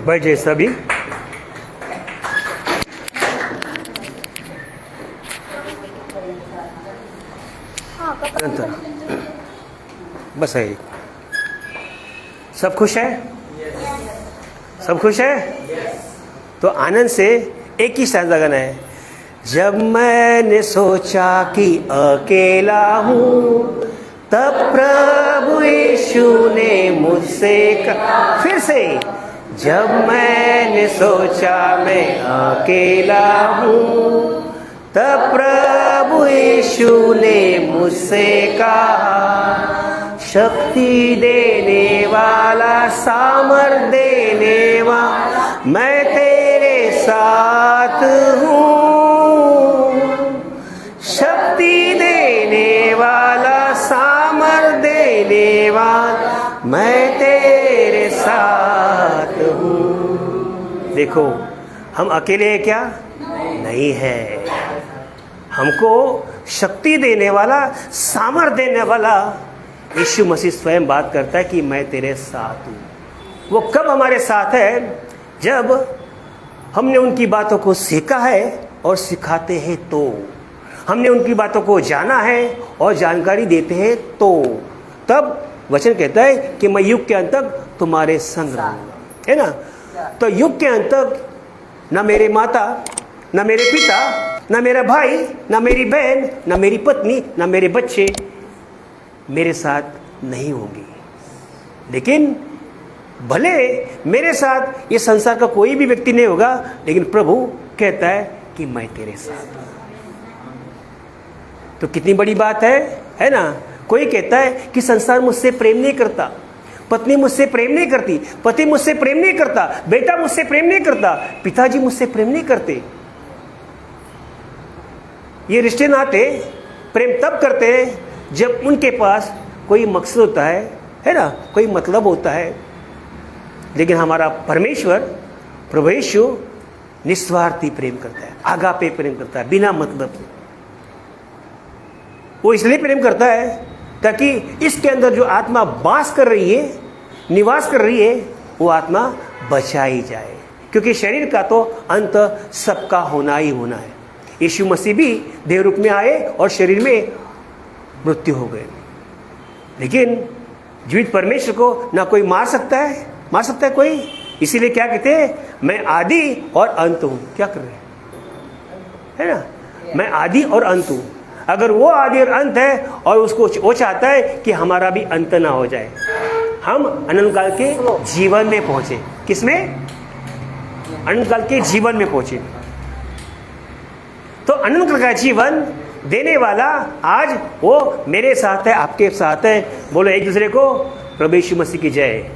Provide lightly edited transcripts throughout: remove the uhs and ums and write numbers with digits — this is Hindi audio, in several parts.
बैठ जाइए सभी। बस है, सब खुश है? सब खुश है? तो आनंद से एक ही स्टैंजा गाना है। जब मैंने सोचा कि अकेला हूँ, तब प्रभु यीशु ने मुझसे कहा। फिर से, जब मैंने सोचा मैं अकेला हूँ, तब प्रभु यीशु ने मुझसे कहा, शक्ति देने वाला, सामर्थ देने वाला, मैं तेरे साथ हूँ। शक्ति देने वाला, सामर्थ देने वाला, मैं तेरे साथ हूँ। देखो, हम अकेले हैं क्या? नहीं है। हमको शक्ति देने वाला, सामर्थ देने वाला यीशु मसीह स्वयं बात करता है कि मैं तेरे साथ हूँ। वो कब हमारे साथ है? जब हमने उनकी बातों को सीखा है और सिखाते हैं तो, हमने उनकी बातों को जाना है और जानकारी देते हैं तो, तब वचन कहता है कि मैं युग के अंत तक तुम्हारे संग रहूंगा, है ना? तो युग के अंत तक न मेरे माता, न मेरे पिता, न मेरा भाई, न मेरी बहन, न मेरी पत्नी, न मेरे बच्चे मेरे साथ नहीं होंगे। लेकिन भले मेरे साथ ये संसार का कोई भी व्यक्ति नहीं होगा, लेकिन प्रभु कहता है कि मैं तेरे साथ हूं। तो कितनी बड़ी बात है ना? कोई कहता है कि संसार मुझसे प्रेम नहीं करता, पत्नी मुझसे प्रेम नहीं करती, पति मुझसे प्रेम नहीं करता, बेटा मुझसे प्रेम नहीं करता, पिताजी मुझसे प्रेम नहीं करते। ये रिश्ते नाते प्रेम तब करते हैं जब उनके पास कोई मकसद होता है ना? कोई मतलब होता है। लेकिन हमारा परमेश्वर प्रभु यीशु निस्वार्थी प्रेम करता है, आगापे प्रेम करता है, बिना मतलब। वो इसलिए प्रेम करता है ताकि इसके अंदर जो आत्मा वास कर रही है, निवास कर रही है, वो आत्मा बचाई जाए। क्योंकि शरीर का तो अंत सबका होना ही होना है। यीशु मसीह भी देह रूप में आए और शरीर में मृत्यु हो गए। लेकिन जीवित परमेश्वर को ना कोई मार सकता है कोई। इसीलिए क्या कहते हैं? मैं आदि और अंत हूं। क्या कर रहे हैं, है ना? मैं आदि और अंत हूं। अगर वो आदि और अंत है और उसको वो चाहता है कि हमारा भी अंत ना हो जाए, हम अनंत काल के जीवन में पहुंचे। किसमें? अनंत काल के जीवन में पहुंचे। तो अनंत काल का जीवन देने वाला आज वो मेरे साथ है, आपके साथ है। बोलो एक दूसरे को, प्रभु यीशु मसीह की जय।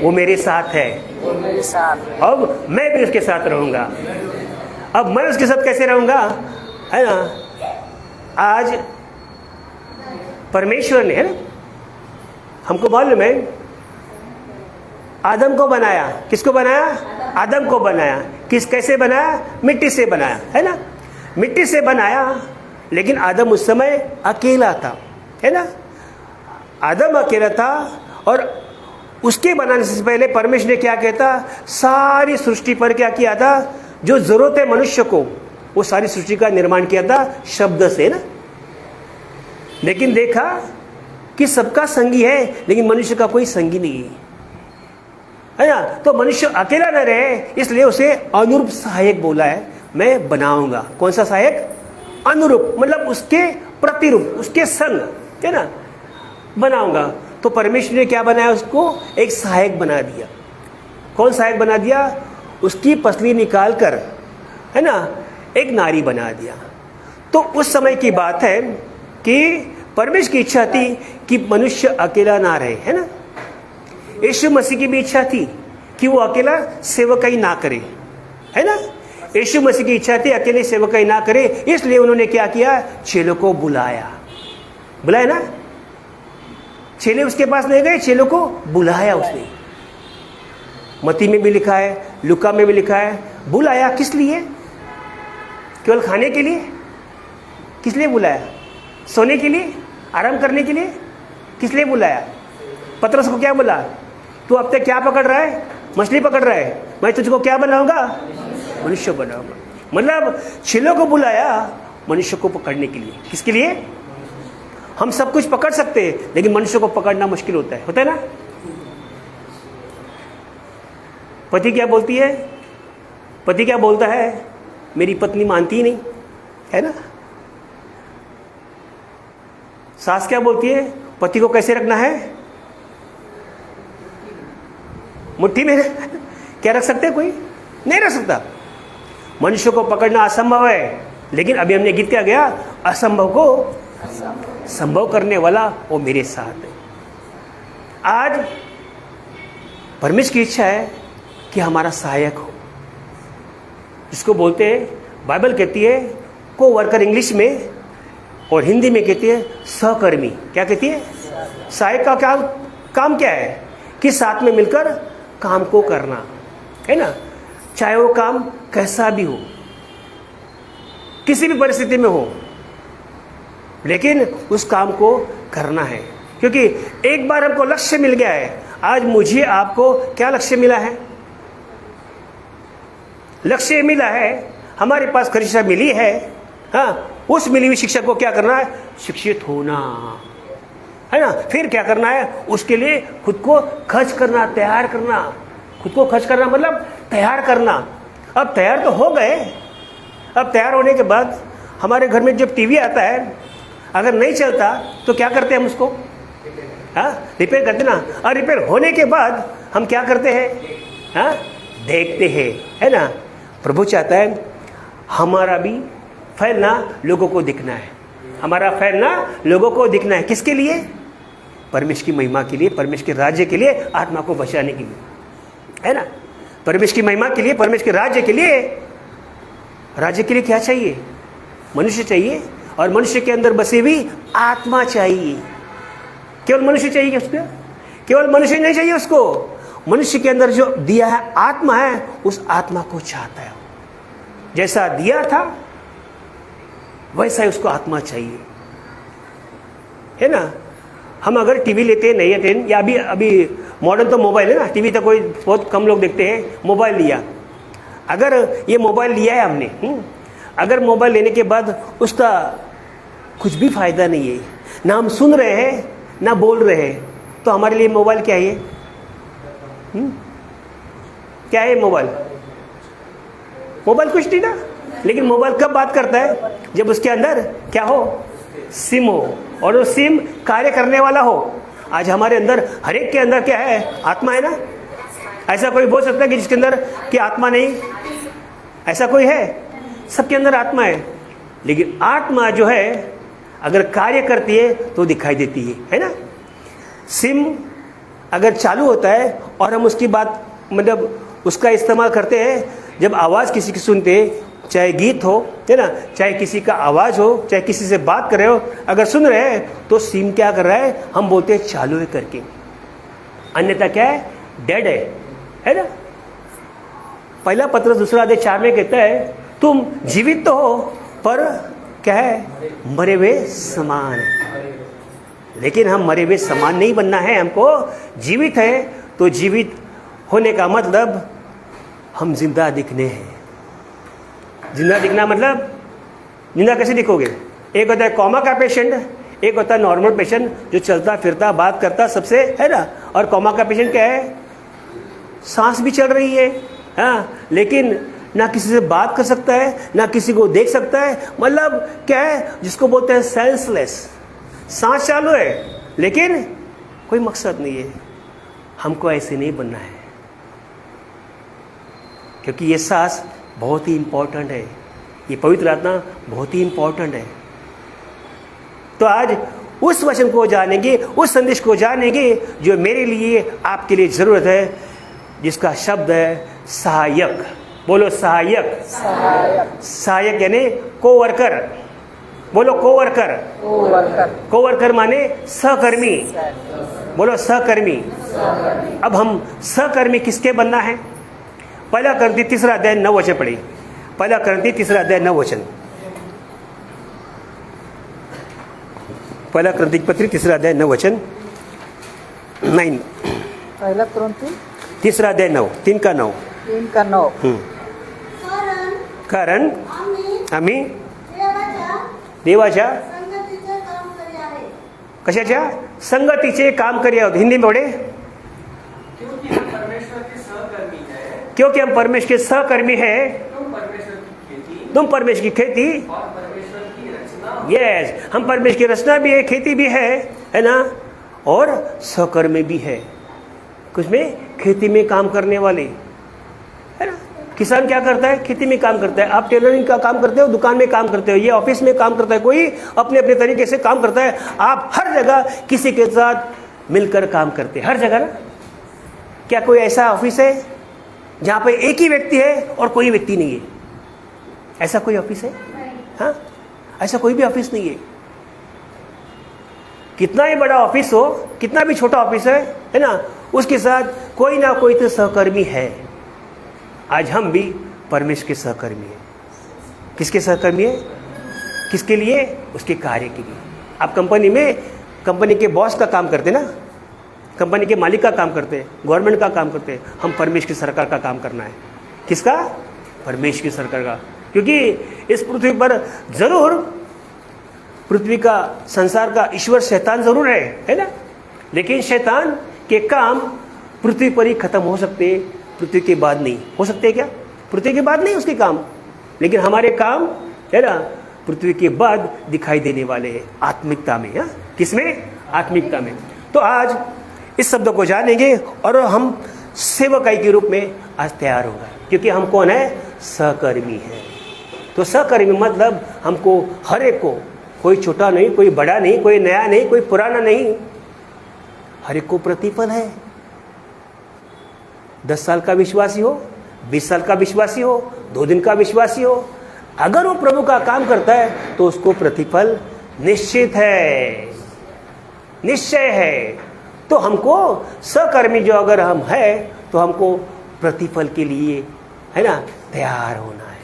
वो मेरे साथ है, अब मैं भी उसके साथ रहूंगा। अब मैं उसके साथ कैसे रहूंगा, है ना? आज परमेश्वर ने, है ना, हमको मालूम है, आदम को बनाया। किसको बनाया? आदम को बनाया। कैसे बनाया? मिट्टी से बनाया, है ना? मिट्टी से बनाया। लेकिन आदम उस समय अकेला था, है ना? आदम अकेला था और उसके बनाने से पहले परमेश्वर ने क्या कहता? सारी सृष्टि पर क्या किया था? जो जरूरत है मनुष्य को, वो सारी सृष्टि का निर्माण किया था शब्द से, ना? लेकिन देखा कि सबका संगी है, लेकिन मनुष्य का कोई संगी नहीं है ना? तो मनुष्य अकेला न रहे, इसलिए उसे अनुरूप सहायक बोला है। मैं बनाऊंगा। कौन सा सहायक? अनुरूप, मतलब उसके प्रतिरूप, उसके संग, है ना, बनाऊंगा। तो परमेश्वर ने क्या बनाया? उसको एक सहायक बना दिया। कौन सहायक बना दिया? उसकी पसली निकाल कर, है ना, एक नारी बना दिया। तो उस समय की बात है कि परमेश्वर की इच्छा थी कि मनुष्य अकेला ना रहे, है ना? यीशु मसीह की भी इच्छा थी कि वो अकेला सेवकाई ना करे, है ना? यीशु मसीह की इच्छा थी अकेले सेवकाई ना करे, इसलिए उन्होंने क्या किया? चेलों को बुलाया ना? चेले उसके पास नहीं गए, चेलों को बुलाया उसने। मत्ती में भी लिखा है, लूका में भी लिखा है। बुलाया किस लिए? केवल खाने के लिए? किस लिए बुलाया? सोने के लिए? आराम करने के लिए? किस लिए बुलाया? पतरस को क्या बोला? तू अब तक क्या पकड़ रहा है? मछली पकड़ रहा है, मैं तुझको क्या बनाऊंगा? मनुष्य बनाऊंगा। मतलब चेलों को बुलाया मनुष्य को पकड़ने के लिए। किसके लिए? हम सब कुछ पकड़ सकते हैं लेकिन मनुष्य को पकड़ना मुश्किल होता है ना? पति क्या बोलती है? पति क्या बोलता है? मेरी पत्नी मानती ही नहीं, है ना? सास क्या बोलती है? पति को कैसे रखना है? मुट्ठी में। क्या रख सकते? कोई नहीं रख सकता। मनुष्य को पकड़ना असंभव है, लेकिन अभी हमने गीत क्या गया? असंभव को संभव करने वाला वो मेरे साथ है। आज परमेश्वर की इच्छा है कि हमारा सहायक हो, जिसको बोलते हैं, बाइबल कहती है को वर्कर इंग्लिश में, और हिंदी में कहती है सहकर्मी। क्या कहती है? सहायक का क्या काम क्या है? कि साथ में मिलकर काम को करना, है ना? चाहे वो काम कैसा भी हो, किसी भी परिस्थिति में हो, लेकिन उस काम को करना है। क्योंकि एक बार हमको लक्ष्य मिल गया है। आज मुझे आपको क्या लक्ष्य मिला है? लक्ष्य मिला है, हमारे पास शिक्षा मिली है। हाँ, उस मिली हुई शिक्षा को क्या करना है? शिक्षित होना, है ना? फिर क्या करना है? उसके लिए खुद को खर्च करना, तैयार करना। खुद को खर्च करना मतलब तैयार करना। अब तैयार तो हो गए, अब तैयार होने के बाद हमारे घर में जब टीवी आता है, अगर नहीं चलता तो क्या करते हैं हम उसको? हाँ, रिपेयर करते ना। और रिपेयर होने के बाद हम क्या करते हैं? हाँ, देखते हैं, है ना? प्रभु चाहता है हमारा भी फैलना लोगों को दिखना है। हमारा फैलना लोगों को दिखना है। किसके लिए? परमेश्वर की महिमा के लिए, परमेश्वर के राज्य के लिए, आत्मा को बचाने के लिए, है ना? परमेश्वर की महिमा के लिए, परमेश्वर के राज्य के लिए। राज्य के लिए क्या चाहिए? मनुष्य चाहिए, और मनुष्य के अंदर बसी हुई आत्मा चाहिए। केवल मनुष्य चाहिए उसको? केवल मनुष्य नहीं चाहिए उसको। मनुष्य के अंदर जो दिया है आत्मा है, उस आत्मा को चाहता है। जैसा दिया था वैसा ही उसको आत्मा चाहिए, है ना? हम अगर टीवी लेते हैं, नहीं लेते हैं, या अभी मॉडर्न तो मोबाइल है ना, टीवी तो कोई बहुत कम लोग देखते हैं। मोबाइल लिया, अगर ये मोबाइल लिया है हमने, अगर मोबाइल लेने के बाद उसका कुछ भी फायदा नहीं है, ना हम सुन रहे हैं ना बोल रहे हैं, तो हमारे लिए मोबाइल क्या है? क्या है मोबाइल? मोबाइल कुछ नहीं ना। लेकिन मोबाइल कब बात करता है? जब उसके अंदर क्या हो? सिम हो, और वो सिम कार्य करने वाला हो। आज हमारे अंदर हर एक के अंदर क्या है? आत्मा है ना। ऐसा कोई बोल सकता है कि जिसके अंदर कि आत्मा नहीं? ऐसा कोई है? सबके अंदर आत्मा है। लेकिन आत्मा जो है अगर कार्य करती है तो दिखाई देती है ना? सिम अगर चालू होता है और हम उसकी बात मतलब उसका इस्तेमाल करते हैं, जब आवाज़ किसी की सुनते, चाहे गीत हो, है ना, चाहे किसी का आवाज़ हो, चाहे किसी से बात कर रहे हो, अगर सुन रहे हैं तो सिम क्या कर रहा है? हम बोलते हैं चालू है करके, अन्यथा क्या है? डेड है ना? पहला पत्र 2:4 में कहता है तुम जीवित तो हो पर क्या है? मरे हुए समान है। लेकिन हम मरे हुए समान नहीं बनना है, हमको जीवित है। तो जीवित होने का मतलब हम जिंदा दिखने हैं। जिंदा दिखना मतलब जिंदा कैसे दिखोगे? एक होता है कोमा का पेशेंट, एक होता है नॉर्मल पेशेंट जो चलता फिरता बात करता सबसे, है ना? और कोमा का पेशेंट क्या है? सांस भी चल रही है, हाँ, लेकिन ना किसी से बात कर सकता है, ना किसी को देख सकता है। मतलब क्या है? जिसको बोलते हैं सेंसलेस। सांस चालू है लेकिन कोई मकसद नहीं है। हमको ऐसे नहीं बनना है, क्योंकि ये सांस बहुत ही इंपॉर्टेंट है, ये पवित्र आत्मा बहुत ही इंपॉर्टेंट है। तो आज उस वचन को जानेंगे, उस संदेश को जानेंगे जो मेरे लिए आपके लिए जरूरत है, जिसका शब्द है सहायक। बोलो सहायक। सहायक यानी कोवर्कर। बोलो कोवर्कर। कोवर्कर माने सहकर्मी। बोलो सहकर्मी। अब हम सहकर्मी किसके बनना है? पहला करंती 3:9 पढ़ी। पहला करंती 3:9। पहला करंती पत्री 3:9 9। पहला करंती तीसरा अध्याय 9, 3 का 9. 3:9. कारण आम्ही देवाच्या देवाच्या संगतीचे काम करी आहे. कशाच्या संगतीचे काम करी आहोत. हिंदी में पढ़े. क्योंकि हम परमेश्वर के सहकर्मी हैं, क्योंकि हम परमेश्वर के सहकर्मी हैं, तुम परमेश्वर की खेती तुम परमेश्वर की खेती. और परमेश्वर की रचना. यस, हम परमेश्वर की रचना भी है, खेती भी है ना, और सहकर्मी भी है. कुछ में खेती में काम करने वाले, है ना. किसान क्या करता है? खेती में काम करता है. आप टेलरिंग का काम करते हो, दुकान में काम करते हो, ये ऑफिस में काम करता है, कोई अपने अपने तरीके से काम करता है. आप हर जगह किसी के साथ मिलकर काम करते हैं, हर जगह ना. क्या कोई ऐसा ऑफिस है जहाँ पे एक ही व्यक्ति है और कोई व्यक्ति नहीं है? ऐसा कोई ऑफिस है? हाँ, ऐसा कोई भी ऑफिस नहीं है. कितना ही बड़ा ऑफिस हो, कितना भी छोटा ऑफिस है ना, उसके साथ कोई ना कोई तो सहकर्मी है. आज हम भी परमेश्वर के सहकर्मी हैं. किसके सहकर्मी है? किसके लिए? उसके कार्य के लिए. आप कंपनी में कंपनी के बॉस का काम करते ना, कंपनी के मालिक का काम करते हैं, गवर्नमेंट का काम करते हैं. हम परमेश्वर की सरकार का काम करना है. किसका? परमेश्वर की सरकार का. क्योंकि इस पृथ्वी पर जरूर पृथ्वी का संसार का ईश्वर शैतान जरूर है ना, लेकिन शैतान के काम पृथ्वी पर ही खत्म हो सकते हैं, पृथ्वी के बाद नहीं हो सकते. क्या पृथ्वी के बाद नहीं उसके काम? लेकिन हमारे काम है ना पृथ्वी के बाद दिखाई देने वाले हैं, आत्मिकता में. हा? किसमें? आत्मिकता में. तो आज इस शब्द को जानेंगे और हम सेवकाई के रूप में आज तैयार होगा. क्योंकि हम कौन है? सहकर्मी है. तो सहकर्मी मतलब हमको हर एक को, कोई छोटा नहीं, कोई बड़ा नहीं, कोई नया नहीं, कोई पुराना नहीं, हर एक को प्रतिफल है. 10 साल का विश्वासी हो, 20 साल का विश्वासी हो, 2 दिन का विश्वासी हो, अगर वो प्रभु का काम करता है तो उसको प्रतिफल निश्चित है, निश्चय है. तो हमको सहकर्मी जो अगर हम है तो हमको प्रतिफल के लिए है ना तैयार होना है.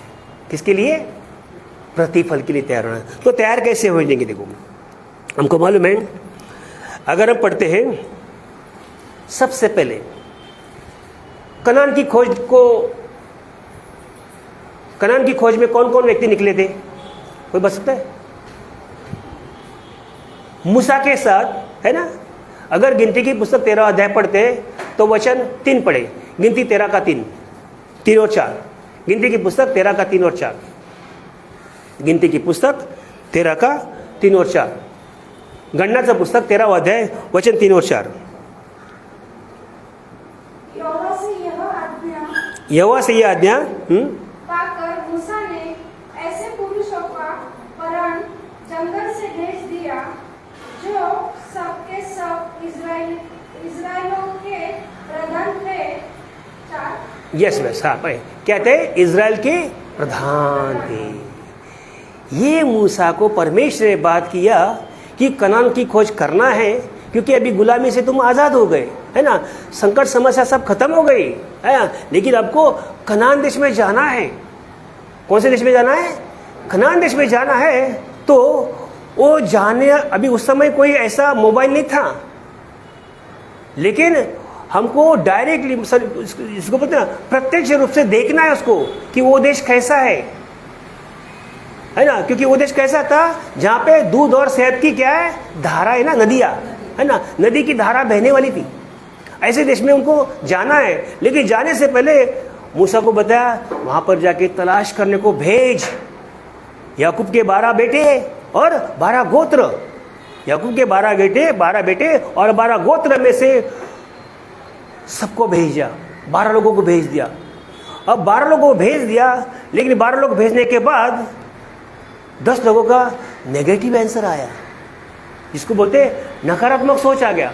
किसके लिए? प्रतिफल के लिए तैयार होना है. तो तैयार कैसे हो जाएंगे? देखो, हमको मालूम है, अगर हम पढ़ते हैं सबसे पहले कनान की खोज में कौन कौन व्यक्ति निकले थे? कोई बता सकता है? मूसा के साथ है ना. अगर गिनती की पुस्तक 13 अध्याय पढ़ते तो वचन 3 पढ़े. गिनती 13 का 3 और 4. गिनती की पुस्तक 13 का 3 और 4. गिनती की पुस्तक 13 का 3 और 4. गणनाचं पुस्तक 13 अध्याय वचन 3 और 4. यहोवा से यह आज्ञा पाकर मूसा ने ऐसे पुरुषों का वरण जंगल से भेज दिया जो सबके सब इस्राएलियों के प्रधान थे. 4. यस बस. हाँ, कहते हैं इजराइल के प्रधान थे. ये मूसा को परमेश्वर ने बात किया कि कनान की खोज करना है, क्योंकि अभी गुलामी से तुम आज़ाद हो गए है ना, संकट समस्या सब खत्म हो गई है ना, लेकिन आपको कनान देश में जाना है. कौन से देश में जाना है? कनान देश में जाना है. तो वो जाने, अभी उस समय कोई ऐसा मोबाइल नहीं था, लेकिन हमको डायरेक्टली इसको पता प्रत्यक्ष रूप से देखना है उसको कि वो देश कैसा है ना. क्योंकि वो देश कैसा था जहाँ पे दूध और शहद की क्या है? धारा है ना, नदियाँ है ना, नदी की धारा बहने वाली थी. ऐसे देश में उनको जाना है. लेकिन जाने से पहले मूसा को बताया वहाँ पर जाके तलाश करने को भेज. याकूब के 12 बेटे और 12 गोत्र, याकूब के 12 बेटे और 12 गोत्र में से सबको भेज दिया. 12 लोगों को भेज दिया. अब 12 लोगों को भेज दिया, लेकिन 12 लोग भेजने के बाद 10 लोगों का नेगेटिव आंसर आया, जिसको बोलते नकारात्मक सोच आ गया,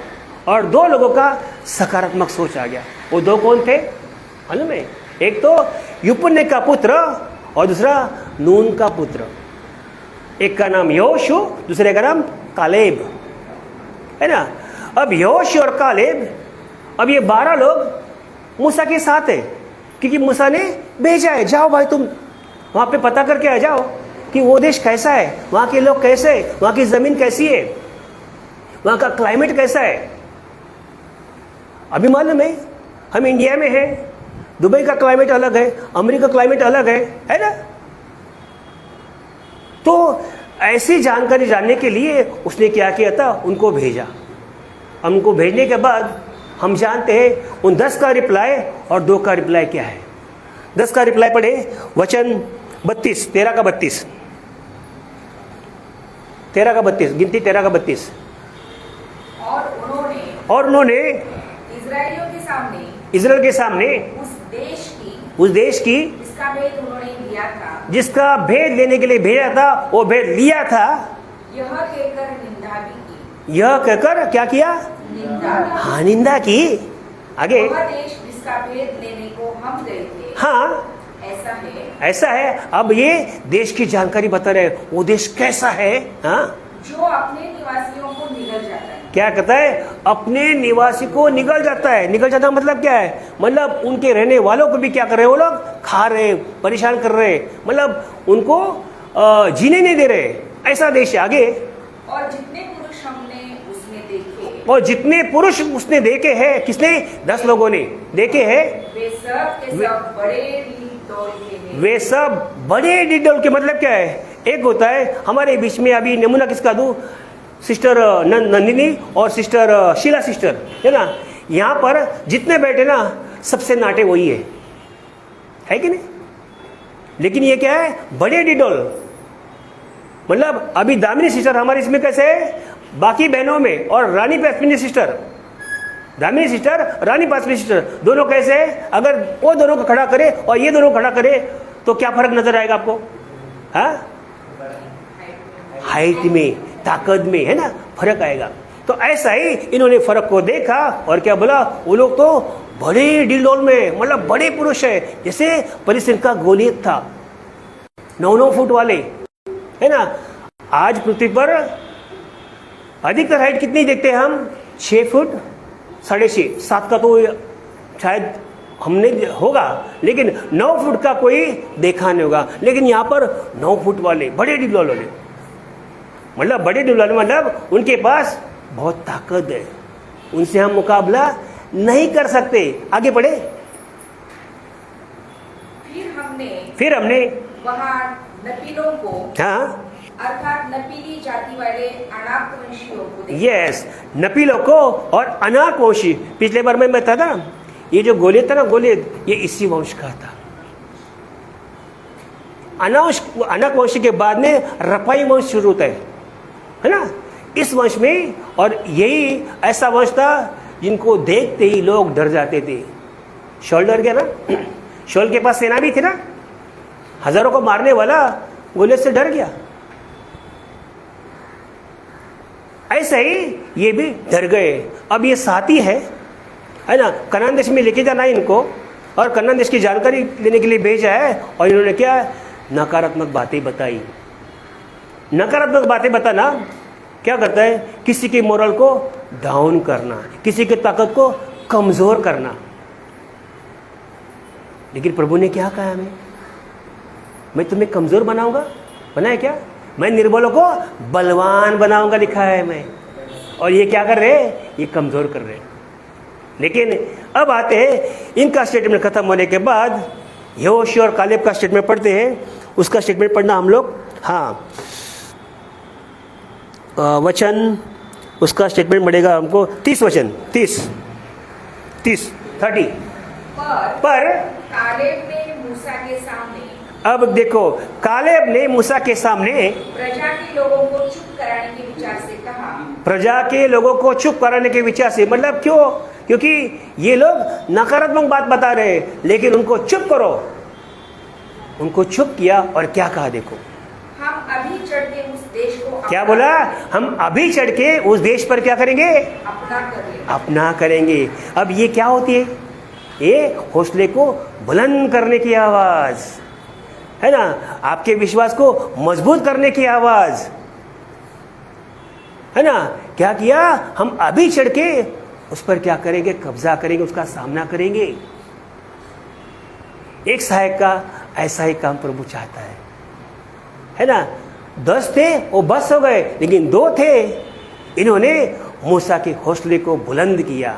और 2 लोगों का सकारात्मक सोच आ गया. वो 2 कौन थे मालूम है? एक तो युपुन्ने का पुत्र और दूसरा नून का पुत्र. एक का नाम योशु, दूसरे का नाम कालेब है ना. अब योशु और कालेब, अब ये 12 लोग मूसा के साथ है, क्योंकि मूसा ने भेजा है, जाओ भाई तुम वहाँ पे पता करके आ जाओ कि वो देश कैसा है, वहाँ के लोग कैसे हैं, वहाँ की ज़मीन कैसी है, वहाँ का क्लाइमेट कैसा है. अभी मालूम है हम इंडिया में हैं, दुबई का क्लाइमेट अलग है, अमेरिका का क्लाइमेट अलग है ना। तो ऐसी जानकारी जानने के लिए उसने क्या किया था, उनको भेजा। उनको भेजने के बाद हम जानते हैं उन 10 का रिप्लाई और 2 का रिप्लाई क्या है। 10 का रिप्लाई पढ़े, वचन 32, 13 का 32, 13 का 32, गिनती 13 का 32। और उन्होंने इजराइल के सामने उस देश की जिसका भेद लेने के लिए भेजा था, वो भेद लिया था, यह कहकर क्या किया, हाँ निंदा की। आगे, वह देश जिसका भेद लेने को हम गए थे, हाँ ऐसा है अब ये देश की जानकारी बता रहे, वो देश कैसा है, हाँ जो अपने निवासियों को निगल जाता है। क्या कहता है, अपने निवासी को निगल जाता है। निगल जाता मतलब क्या है, मतलब उनके रहने वालों को भी क्या कर रहे, वो लोग खा रहे, परेशान कर रहे, मतलब उनको जीने नहीं दे रहे, ऐसा देश है। आगे, और जितने पुरुष हमने उसमें देखे, और जितने पुरुष उसने देखे हैं, किसने, 10 लोगों ने देखे हैं, वे सब के सब बड़े ढिढोर के हैं। वे सब बड़े ढिढोर के। मतलब क्या है, एक होता है हमारे बीच में, अभी नमूना किसका दूं, सिस्टर नंदिनी और सिस्टर शीला सिस्टर है ना, यहाँ पर जितने बैठे ना सबसे नाटे वही है कि नहीं। लेकिन ये क्या है, बड़े ढिढोर। मतलब अभी दामिनी सिस्टर हमारे इसमें कैसे है, बाकी बहनों में, और रानी पासमिनी सिस्टर, दामिनी सिस्टर, रानी पासमिनी सिस्टर, दोनों कैसे है, अगर वो दोनों को खड़ा करे और ये दोनों खड़ा करे तो क्या फर्क नजर आएगा आपको, हाँ, हाइट में, ताकत में, है ना, फर्क आएगा। तो ऐसा ही इन्होंने फर्क को देखा और क्या बोला, वो लोग तो बड़े ढिढोर में, मतलब बड़े पुरुष है। जैसे फिलिस्तीन का गोलियत था, 9-9 फुट वाले, है ना। आज पृथ्वी पर अधिकतर हाइट कितनी देखते हैं हम, 6 फुट, 6.5, 7 का तो शायद हमने होगा, लेकिन 9 फुट का कोई देखा नहीं होगा। लेकिन यहाँ पर 9 फुट वाले बड़े ढिढोर वाले, मतलब बड़े ढिढोर मतलब उनके पास बहुत ताकत है, उनसे हम मुकाबला नहीं कर सकते। आगे बढ़े, फिर हमने वहाँ नपीलों को, हाँ, अर्थात नपीली जाति वाले अनाक वंशियों को देखा। यस, नपीलों को और अनाक वंशी। पिछले बार मैं बता था, ये जो गोलियत था ना, गोलियत ये इसी वंश का था। अनाक वंश के बाद में रपाई वंश शुरू होता है ना, इस वंश में। और यही ऐसा वंश था जिनको देखते ही लोग डर जाते थे। शॉल डर गया ना, शॉल के पास सेना भी थी ना, हजारों को मारने वाला गोलियत से डर गया। ऐसे ही ये भी डर गए। अब ये साथी है ना, कनान देश में लेके जाना है इनको, और कनान देश की जानकारी लेने के लिए भेजा है। और इन्होंने क्या, नकारात्मक बातें बताई। नकारात्मक बातें बताना क्या करता है, किसी के मोरल को डाउन करना, किसी की ताकत को कमजोर करना। लेकिन प्रभु ने क्या कहा हमें, मैं तुम्हें कमजोर बनाऊंगा, बनाया क्या, मैं निर्बलों को बलवान बनाऊंगा, लिखा है मैं। और ये क्या कर रहे हैं, ये कमजोर कर रहे हैं। लेकिन अब आते हैं इनका स्टेटमेंट खत्म होने के बाद, यहोशू और कालेब का स्टेटमेंट पढ़ते हैं। उसका स्टेटमेंट पढ़ना हम लोग, हाँ, वचन, उसका स्टेटमेंट बढ़ेगा हमको 30 वचन, 30 पर कालेब ने मूसा के सामने, अब देखो, कालेब ने मूसा के सामने प्रजा के लोगों को चुप कराने के विचार से कहा। प्रजा के लोगों को चुप कराने के विचार से, मतलब क्यों, क्योंकि ये लोग नकारात्मक बात बता रहे हैं, लेकिन उनको चुप करो। उनको चुप किया और क्या कहा, देखो, हम अभी चढ़ के उस देश को क्या बोला, हम अभी चढ़ के उस देश पर क्या करेंगे, अपना करेंगे। अब ये क्या होती है, ये हौसले को बुलंद करने की आवाज है ना, आपके विश्वास को मजबूत करने की आवाज है ना। क्या किया, हम अभी चढ़ के उस पर क्या करेंगे, कब्जा करेंगे, उसका सामना करेंगे। एक सहायक का ऐसा ही काम प्रभु चाहता है ना। 10 थे वो बस हो गए, लेकिन 2 थे, इन्होंने मूसा के हौसले को बुलंद किया।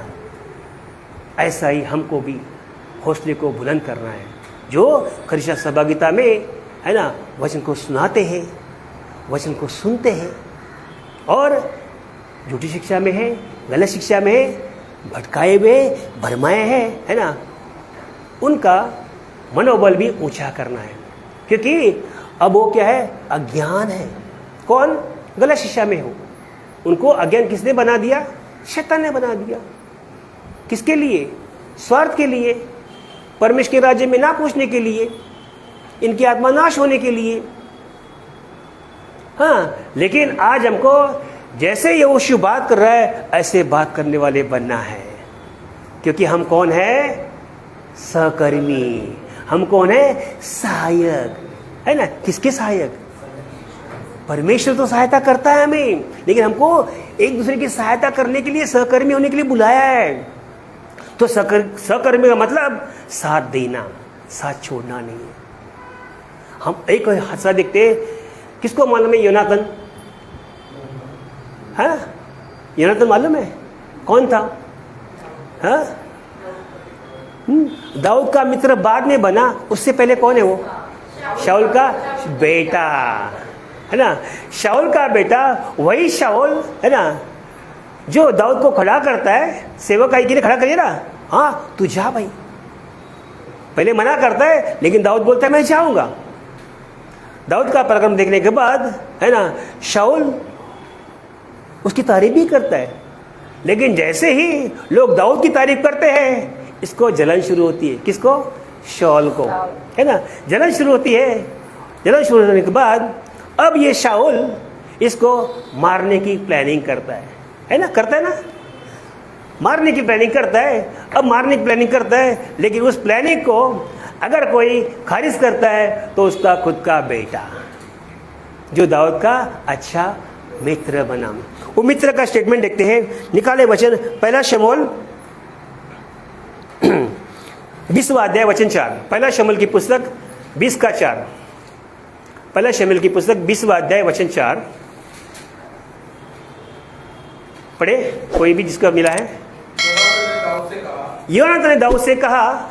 ऐसा ही हमको भी हौसले को बुलंद करना है। जो कलीसिया सहभागिता में है ना, वचन को सुनाते हैं, वचन को सुनते हैं और झूठी शिक्षा में है, गलत शिक्षा में है, भटकाए हुए भरमाए हैं, है ना, उनका मनोबल भी ऊंचा करना है। क्योंकि अब वो क्या है, अज्ञान है। कौन गलत शिक्षा में हो, उनको अज्ञान किसने बना दिया? शैतान ने बना दिया। किसके लिए? स्वार्थ के लिए, परमेश्वर के राज्य में ना पहुंचने के लिए, इनकी आत्मा नाश होने के लिए। हाँ, लेकिन आज हमको जैसे यहोशू बात कर रहा है ऐसे बात करने वाले बनना है। क्योंकि हम कौन है? सहकर्मी। हम कौन है? सहायक, है ना। किसके सहायक? परमेश्वर तो सहायता करता है हमें, लेकिन हमको एक दूसरे की सहायता करने के लिए, सहकर्मी होने के लिए बुलाया है। तो सहकर्मी का मतलब साथ देना, साथ छोड़ना नहीं है। हम एक हादसा देखते, किसको मालूम है? योनातन, हाँ, योनातन मालूम है कौन था? हाँ, दाऊद का मित्र बाद में बना, उससे पहले कौन है वो? शाऊल का बेटा, है ना। शाऊल का बेटा वही शाऊल, है ना, जो दाऊद को खड़ा करता है, सेवकाई के लिए खड़ा करिए ना। हाँ, तू जा भाई। पहले मना करता है, लेकिन दाऊद बोलता है मैं जाऊंगा। दाऊद का पराक्रम देखने के बाद, है ना, शाऊल उसकी तारीफ भी करता है। लेकिन जैसे ही लोग दाऊद की तारीफ करते हैं, इसको जलन शुरू होती है। किसको? शाऊल को, है ना, जलन शुरू होती है। जलन शुरू होने के बाद अब ये शाऊल इसको मारने की प्लानिंग करता है ना, करता है ना, मारने की प्लानिंग करता है। अब मारने की प्लानिंग करता है, लेकिन उस प्लानिंग को अगर कोई खारिज करता है तो उसका खुद का बेटा, जो दाऊद का अच्छा मित्र बना। वो मित्र का स्टेटमेंट देखते हैं, निकाले वचन, पहला शमूएल 20वां अध्याय वचन 4। पहला शमूएल की पुस्तक 20 का 4। पहला शमूएल की पुस्तक 20वां अध्याय वचन 4 पढ़े, कोई भी जिसका मिला है। योनातान ने दाऊद से कहा,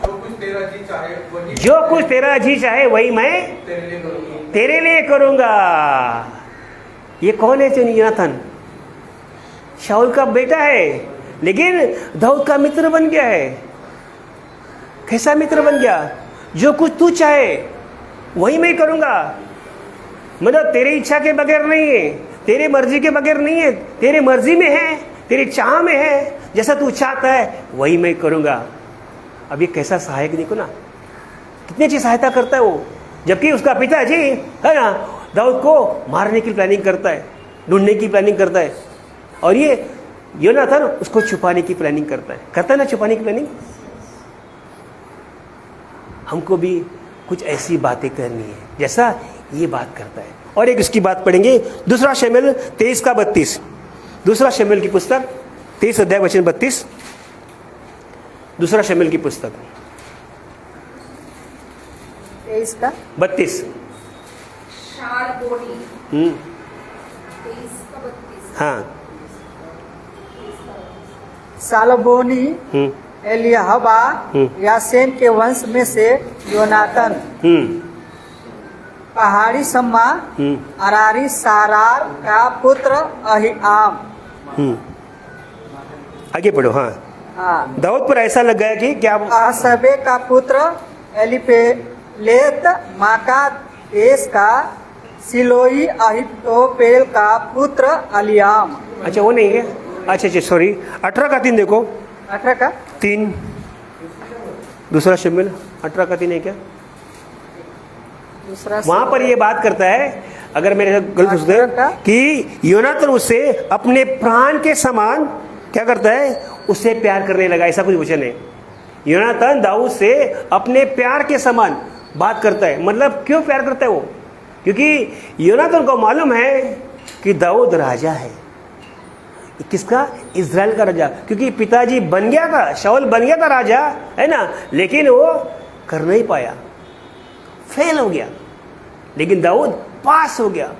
जो कुछ तेरा जी चाहे वही मैं तेरे लिए करूंगा। ये कौन है? योनातान शाऊल का बेटा है, लेकिन दाऊद का मित्र बन गया है। कैसा मित्र बन गया? जो कुछ तू चाहे वही मैं करूंगा। मतलब तेरी इच्छा के बगैर नहीं है, तेरी मर्जी के बगैर नहीं है, तेरी मर्जी में है, तेरी चाह में है, जैसा तू चाहता है वही मैं करूंगा। अब ये कैसा सहायक देखो ना, कितनी अच्छी सहायता करता है वो। जबकि उसका पिताजी, है ना, दाऊद को मारने की प्लानिंग करता है, ढूंढने की प्लानिंग करता है, और ये योनातान उसको छुपाने की प्लानिंग करता है ना, छुपाने की प्लानिंग। हमको भी कुछ ऐसी बातें करनी है जैसा ये बात करता है। और एक इसकी बात पढ़ेंगे, दूसरा शमूएल 23 का 32। दूसरा शमूएल की पुस्तक 23 अध्याय वचन 32। दूसरा शमूएल की पुस्तक 23 का 32। शालबोनी 23 का 32। हाँ, सालबोनी एलियाहबा यासेन के वंश में से योनातान, पहाड़ी सम्मा अरारी सारार का पुत्र अहीआम। आगे पढ़ो। हाँ, हाँ, दाऊद पर ऐसा लग गया कि क्या? आहसबे का पुत्र एलीपेलेत, माका देश का सिलोई, अहितोपेल का पुत्र अलियाम। अच्छा, वो नहीं है। अच्छा, सॉरी, 18 का 3 देखो। 18 का 3, दूसरा शमूएल 18 का 3 है क्या? दूसरा वहां पर ये बात करता है, अगर मेरे साथ गलत सोचते हैं, कि योनातान उससे अपने प्राण के समान क्या करता है? उससे प्यार करने लगा। ऐसा कुछ वचन है। योनातान दाऊद से अपने प्यार के समान बात करता है। मतलब क्यों प्यार करता है वो? क्योंकि योनातान को मालूम है कि दाऊद राजा है। किसका? इजराइल का राजा। क्योंकि पिताजी बन गया था, शाऊल बन गया था राजा, है ना, लेकिन वो कर नहीं पाया, फेल हो गया। लेकिन दाऊद पास हो गया।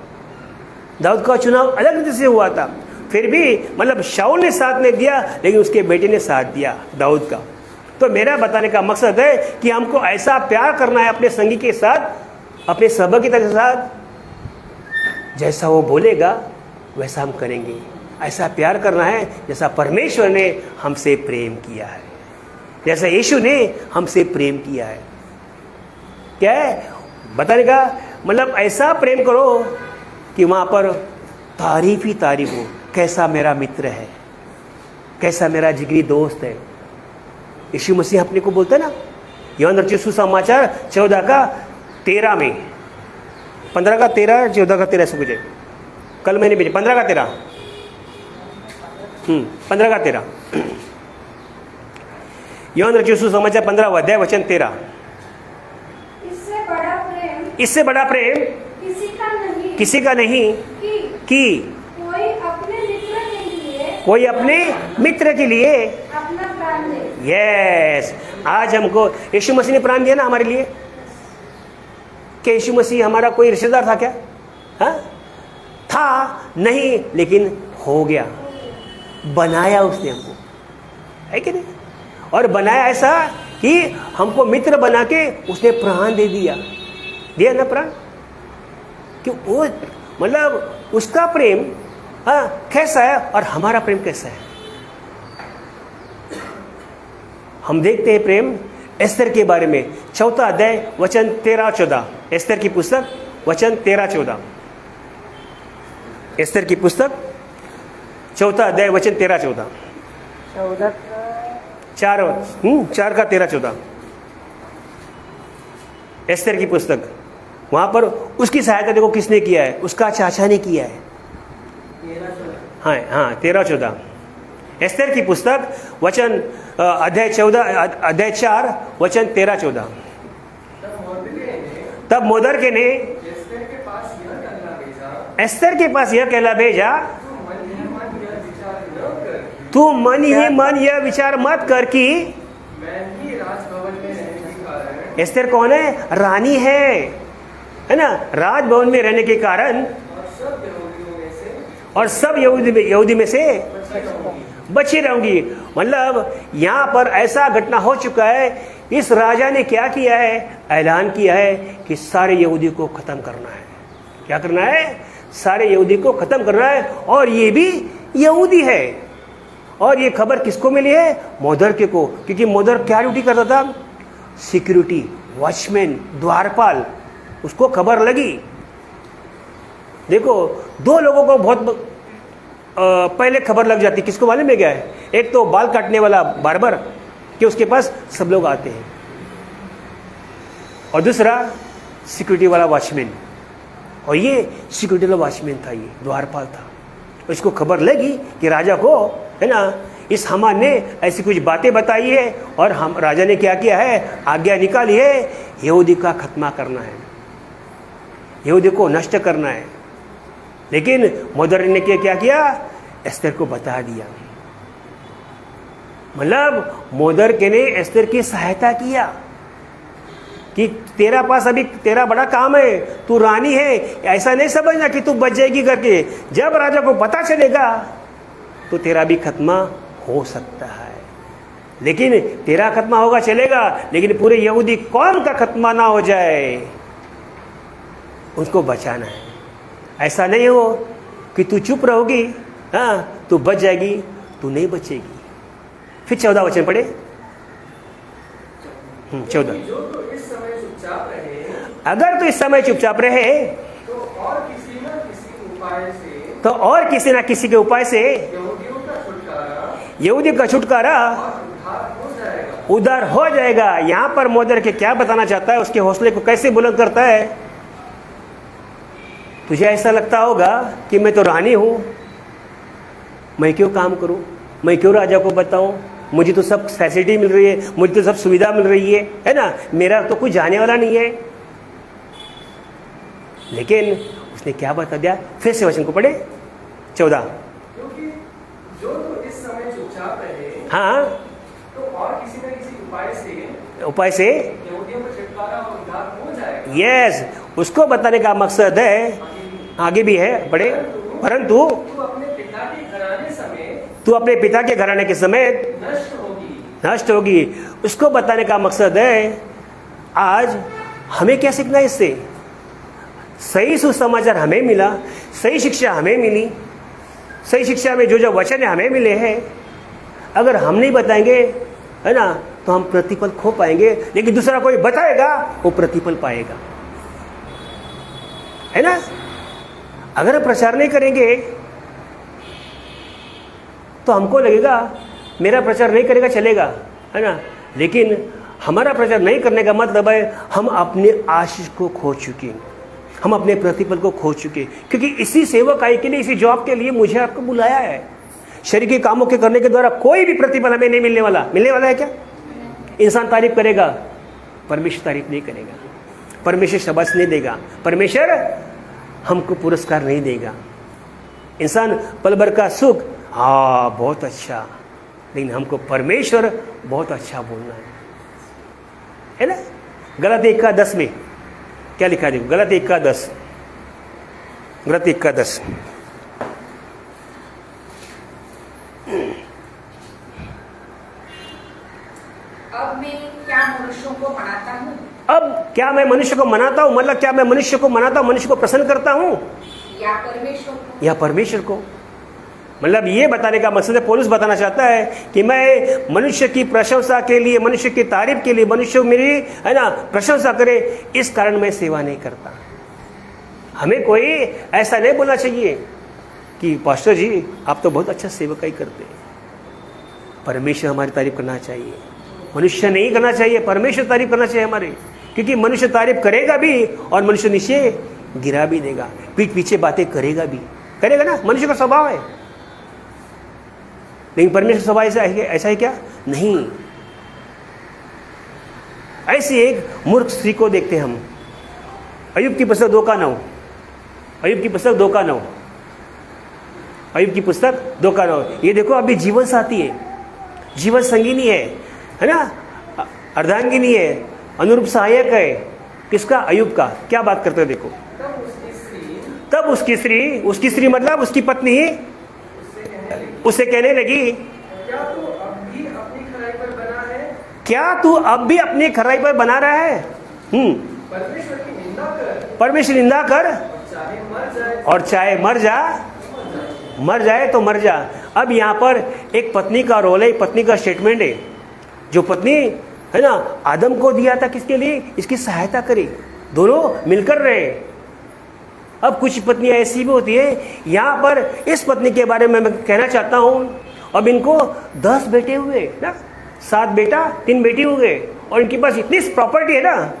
दाऊद का चुनाव अलग रीति से हुआ था। फिर भी मतलब शाऊल ने साथ नहीं दिया, लेकिन उसके बेटे ने साथ दिया दाऊद का। तो मेरा बताने का मकसद है कि हमको ऐसा प्यार करना है अपने संगी के साथ, अपने सहभागी के साथ, जैसा वो बोलेगा वैसा हम करेंगे। ऐसा प्यार करना है जैसा परमेश्वर ने हमसे प्रेम किया है, जैसा यीशु ने हमसे प्रेम किया है। क्या है बताने का मतलब? ऐसा प्रेम करो कि वहाँ पर तारीफ ही तारीफ हो, कैसा मेरा मित्र है, कैसा मेरा जिगरी दोस्त है। यीशु मसीह अपने को बोलता है ना, यूहन्ना रचित सुसमाचार 14 का 13 में, 15 का 13, 14 का 13 ऐसा कुछ है। कल मैंने भेजा 15 का 13, 15 का 13, यूहन्ना रचित सुसमाचार 15 अध्याय वचन 13। इससे बड़ा प्रेम किसी का नहीं कि कोई अपने मित्र के लिए अपना प्राण दे। यस, आज हमको यीशु मसीह ने प्राण दिया ना हमारे लिए। क्या यीशु मसीह हमारा कोई रिश्तेदार था क्या? हाँ था नहीं, लेकिन हो गया, बनाया उसने हमको, है कि नहीं? और बनाया ऐसा कि हमको मित्र बना के उसने प्राण दे दिया ना प्राण। क्यों? वो मतलब उसका प्रेम कैसा है और हमारा प्रेम कैसा है। हम देखते हैं प्रेम एस्तर के बारे में, 4 अध्याय वचन 13-14। एस्तर की पुस्तक वचन 13-14। एस्तर की पुस्तक 4 अध्याय वचन 13-14। 4 का 13-14 एस्तर की पुस्तक। वहां पर उसकी सहायता देखो किसने किया है? उसका चाचा ने किया है। हाँ 13-14 एस्तर की पुस्तक वचन अध्याय 4 वचन 13-14। तब मोर्देकै ने एस्तर के पास यह कहला भेजा, तू मन ही मन यह विचार मत कर कि एस्तर कौन है? रानी है ना? राजभवन में रहने के कारण और सब यहूदी में से बची रहूंगी। मतलब यहाँ पर ऐसा घटना हो चुका है, इस राजा ने क्या किया है? ऐलान किया है कि सारे यहूदी को खत्म करना है। क्या करना है? सारे यहूदी को खत्म करना है। और ये भी यहूदी है। और ये खबर किसको मिली है? मोर्देकै को। क्योंकि मोर्देकै क्या ड्यूटी करता था? सिक्योरिटी, वॉचमैन, द्वारपाल। उसको खबर लगी। देखो, 2 लोगों को बहुत पहले खबर लग जाती। किसको मालूम है क्या है? एक तो बाल काटने वाला बार्बर, कि उसके पास सब लोग आते हैं, और दूसरा सिक्योरिटी वाला वॉचमैन। और ये सिक्योरिटी वाला वॉचमैन था, ये द्वारपाल था। उसको खबर लगी कि राजा को, है ना, इस हामान ने ऐसी कुछ बातें बताई है और हम राजा ने क्या किया है? आज्ञा निकाली है, यहूदी का खत्मा करना है, यहूदी को नष्ट करना है। लेकिन मोर्देकै ने क्या किया? एस्तर को बता दिया। मतलब मोर्देकै ने एस्तर की सहायता किया कि तेरा पास अभी तेरा बड़ा काम है, तू रानी है, ऐसा नहीं समझना कि तू बच जाएगी करके। जब राजा को पता चलेगा तो तेरा भी खत्मा हो सकता है। लेकिन तेरा खत्मा होगा चलेगा, लेकिन पूरे यहूदी कौम का खत्मा ना हो जाए, उसको बचाना है। ऐसा नहीं हो कि तू चुप रहोगी, हाँ तू बच जाएगी, तू नहीं बचेगी। फिर 14 वचन पढ़े। 14। अगर तू इस समय चुपचाप रहे तो और किसी ना किसी के उपाय से यहूदी का छुटकारा उधार हो जाएगा। यहाँ पर मोर्देकै क्या बताना चाहता है? उसके हौसले को कैसे बुलंद करता है? तुझे ऐसा लगता होगा कि मैं तो रानी हूं, मैं क्यों काम करूं, मैं क्यों राजा को बताऊं, मुझे तो सब फैसिलिटी मिल रही है, मुझे तो सब सुविधा मिल रही है ना, मेरा तो कुछ जाने वाला नहीं है। लेकिन उसने क्या बता दिया? फिर से वचन को पढ़े 14। क्योंकि जो तो इस समय चुपचाप रहे, हाँ, तो और किसी न किसी उपाय से यहूदियों को छुटकारा और उद्धार हो जाएगा। यस, उसको बताने का मकसद है, आगे भी है बड़े, परंतु तू अपने पिता के घराने समेत तू अपने पिता के घराने के समय नष्ट होगी। नष्ट होगी। उसको बताने का मकसद है आज हमें क्या सीखना है इससे। सही सुसमाचार हमें मिला, सही शिक्षा हमें मिली, सही शिक्षा में जो जो वचन है हमें मिले हैं, अगर हम नहीं बताएंगे है ना तो हम प्रतिफल खो पाएंगे, लेकिन दूसरा कोई बताएगा वो प्रतिफल पाएगा, है ना। अगर हम प्रचार नहीं करेंगे तो हमको लगेगा मेरा प्रचार नहीं करेगा चलेगा, है ना, लेकिन हमारा प्रचार नहीं करने का मतलब है हम अपने आशीष को खो चुके, हम अपने प्रतिफल को खो चुके, क्योंकि इसी सेवकाई के लिए, इसी जॉब के लिए मुझे आपको बुलाया है। शरीर के कामों के करने के द्वारा कोई भी प्रतिफल हमें नहीं मिलने वाला। मिलने वाला है क्या? इंसान तारीफ करेगा, परमेश्वर तारीफ नहीं करेगा, परमेश्वर शाबाश नहीं देगा, परमेश्वर हमको पुरस्कार नहीं देगा। इंसान पल भर का सुख, हाँ बहुत अच्छा, लेकिन हमको परमेश्वर बहुत अच्छा बोलना है ना। गलती 1:10 में क्या लिखा है देखो, गलती 1:10, गलती 1:10। अब मैं क्या मनुष्यों को मनाता हूँ, अब क्या मैं मनुष्य को मनाता हूँ, मतलब क्या मैं मनुष्य को मनाता हूँ, मनुष्य को प्रसन्न करता हूँ या परमेश्वर को? या परमेश्वर को। मतलब ये बताने का मकसद है, पौलुस बताना चाहता है कि मैं मनुष्य की प्रशंसा के लिए, मनुष्य की तारीफ के लिए, मनुष्य मेरी है ना प्रशंसा करे, इस कारण मैं सेवा नहीं करता। हमें कोई ऐसा नहीं बोलना चाहिए कि पास्टर जी आप तो बहुत अच्छा सेवकाई करते हैं। परमेश्वर हमारी तारीफ करना चाहिए, मनुष्य नहीं करना चाहिए, परमेश्वर तारीफ करना चाहिए हमारे, क्योंकि मनुष्य तारीफ करेगा भी और मनुष्य नीचे गिरा भी देगा, पीठ पीछे बातें करेगा भी, करेगा ना, मनुष्य का स्वभाव है। लेकिन परमेश्वर स्वभाव ऐसा है क्या? नहीं। ऐसी एक मूर्ख स्त्री को देखते हम, अय्यूब की पुस्तक 2:9, अय्यूब की पुस्तक 2:9, अय्यूब की पुस्तक 2:9। ये देखो अभी जीवन साथी है, जीवन संगिनी है ना, अर्धांगिनी है, अनुरूप सहायक है, किसका? अय्यूब का। क्या बात करते हो देखो, तब उसकी स्त्री मतलब उसकी पत्नी उसे कहने लगी, क्या तू अब भी अपनी खराई पर बना है? क्या तू अब भी अपनी खराई पर बना रहा है? परमेश्वर की निंदा कर, परमेश्वर निंदा कर, चाहे मर जाए, और चाहे मर जाए तो मर जा। अब यहाँ पर एक पत्नी का रोल है, पत्नी का स्टेटमेंट है। जो पत्नी है ना आदम को दिया था, किसके लिए? इसकी सहायता करे, दोनों मिलकर रहे। अब कुछ पत्नियां ऐसी भी होती है, यहाँ पर इस पत्नी के बारे में मैं कहना चाहता हूँ, अब इनको 10 बेटे हुए ना, 7 बेटा 3 बेटी हो गए, और इनके पास इतनी प्रॉपर्टी है ना,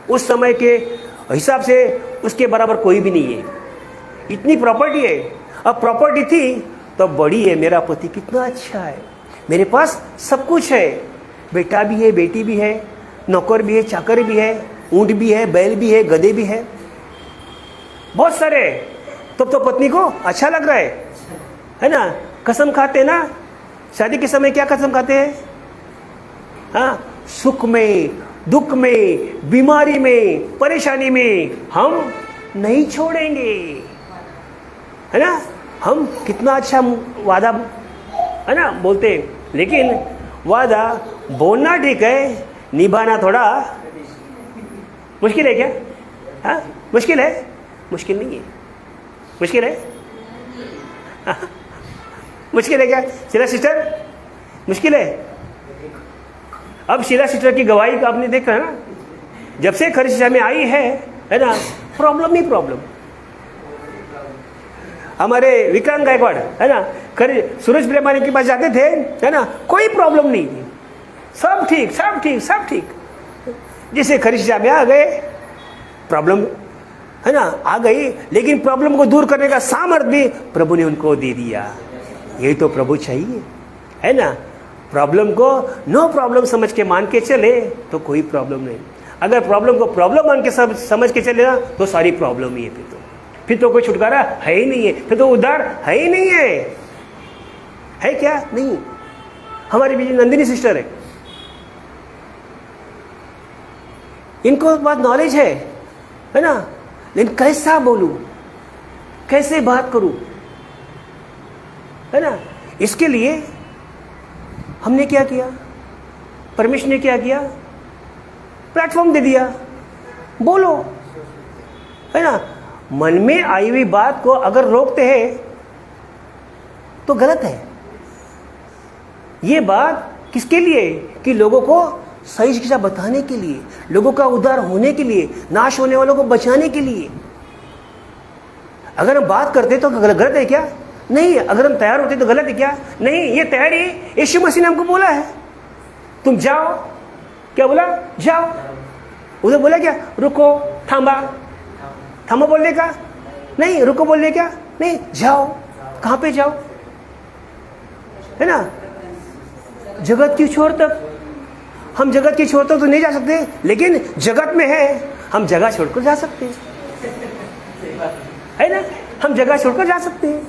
उस समय के हिसाब से उसके बराबर कोई भी नहीं है, इतनी प्रॉपर्टी है। अब प्रॉपर्टी थी तो बड़ी है, मेरा पति कितना अच्छा है, मेरे पास सब कुछ है, बेटा भी है, बेटी भी है, नौकर भी है, चाकर भी है, ऊंट भी है, बैल भी है, गधे भी है, बहुत सारे। तब तो पत्नी को अच्छा लग रहा है ना। कसम खाते ना, शादी के समय क्या कसम खाते हैं? हाँ, सुख में, दुख में, बीमारी में, परेशानी में हम नहीं छोड़ेंगे, है ना। हम कितना अच्छा वादा है ना बोलते, लेकिन वादा बोलना ठीक है, निभाना थोड़ा मुश्किल है। क्या? हाँ, मुश्किल है? मुश्किल नहीं है, मुश्किल है। मुश्किल है क्या शीला सिस्टर? मुश्किल है। अब शीला सिस्टर की गवाही का आपने देखा ना, जब से खरी शिक्षा में आई है ना, प्रॉब्लम ही प्रॉब्लम। हमारे विक्रांत गायकवाड़ है ना, खरी सूरज प्रेमानी के पास जाते थे, है ना, कोई प्रॉब्लम नहीं थी, सब ठीक सब ठीक सब ठीक। जिसे खरी शिक्षा में आ गए, प्रॉब्लम है ना आ गई, लेकिन प्रॉब्लम को दूर करने का सामर्थ्य भी प्रभु ने उनको दे दिया। यही तो प्रभु चाहिए, है ना। प्रॉब्लम को नो प्रॉब्लम समझ के मान के चले तो कोई प्रॉब्लम नहीं। अगर प्रॉब्लम को प्रॉब्लम मान के समझ के चले ना, तो सारी प्रॉब्लम ही है। फिर तो कोई छुटकारा है ही नहीं है, फिर तो उद्धार है ही नहीं है क्या? नहीं। हमारी बीजी नंदिनी सिस्टर है, इनको बहुत नॉलेज है ना, लेकिन कैसा बोलूं, कैसे बात करूं, है ना। इसके लिए हमने क्या किया? परमेश्वर ने क्या किया? प्लेटफॉर्म दे दिया, बोलो, है ना। मन में आई हुई बात को अगर रोकते हैं तो गलत है। ये बात किसके लिए? कि लोगों को सही शिक्षा बताने के लिए, लोगों का उद्धार होने के लिए, नाश होने वालों को बचाने के लिए। अगर हम बात करते तो गलत है क्या? नहीं। अगर हम तैयार होते तो गलत है क्या? नहीं। ये तैयारी यीशु मसीह ने हमको बोला है, तुम जाओ। क्या बोला? जाओ। उधर बोला क्या? रुको, थांबा। थांबा बोलने का नहीं, रुको बोलने का नहीं, जाओ। कहां पे जाओ? है ना, जगत की छोर तक। हम जगत की छोर तक तो नहीं जा सकते, लेकिन जगत में है, हम जगह छोड़कर जा सकते हैं, है ना। हम जगह छोड़कर जा सकते हैं,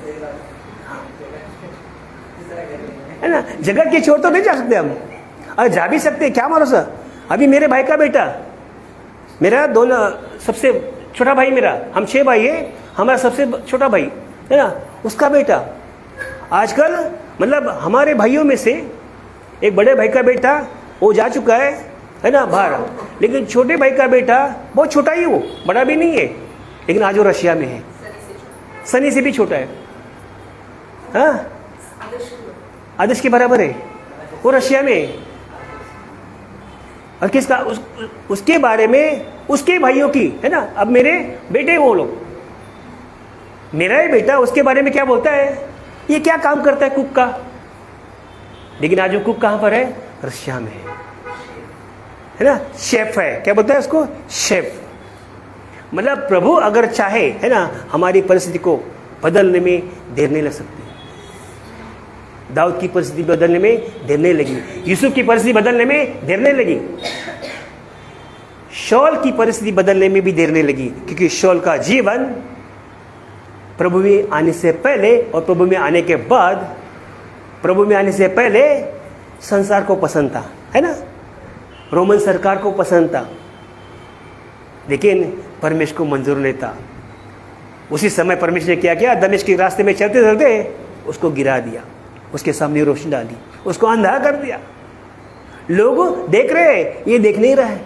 है ना। जगत की छोर तो नहीं जा सकते हम, और जा भी सकते हैं। क्या मारो सर, अभी मेरे भाई का बेटा, मेरा दोनों सबसे छोटा भाई, मेरा, हम 6 भाई है, हमारा सबसे छोटा भाई है ना, उसका बेटा आजकल, मतलब हमारे भाइयों में से एक बड़े भाई का बेटा वो जा चुका है ना, बाहर। लेकिन छोटे भाई का बेटा बहुत छोटा ही, वो बड़ा भी नहीं है, लेकिन आज वो रशिया में है। सनी से भी छोटा है, हाँ, आदर्श के बराबर है, वो रशिया में है। और किसका? उसके बारे में उसके भाइयों की, है ना। अब मेरे बेटे वो लोग, मेरा ही बेटा उसके बारे में क्या बोलता है? ये क्या काम करता है कुक का? लेकिन आज वो कुक कहां पर है? रशिया में है ना, शेफ है। क्या बोलता है उसको? शेफ। मतलब प्रभु अगर चाहे, है ना, हमारी परिस्थिति को बदलने में देर नहीं लग सकती। दाऊद की परिस्थिति बदलने में देर नहीं लगी, यूसुफ की परिस्थिति बदलने में देर नहीं लगी, शौल की परिस्थिति बदलने में भी देर नहीं लगी, क्योंकि शौल का जीवन प्रभु में आने से पहले और प्रभु में आने के बाद, प्रभु में आने से पहले संसार को पसंद था, है ना, रोमन सरकार को पसंद था, लेकिन परमेश्वर को मंजूर नहीं था। उसी समय परमेश्वर ने क्या किया? दमिश्क के रास्ते में चलते चलते उसको गिरा दिया, उसके सामने रोशनी डाली, उसको अंधा कर दिया। लोग देख रहे हैं, ये देख नहीं रहा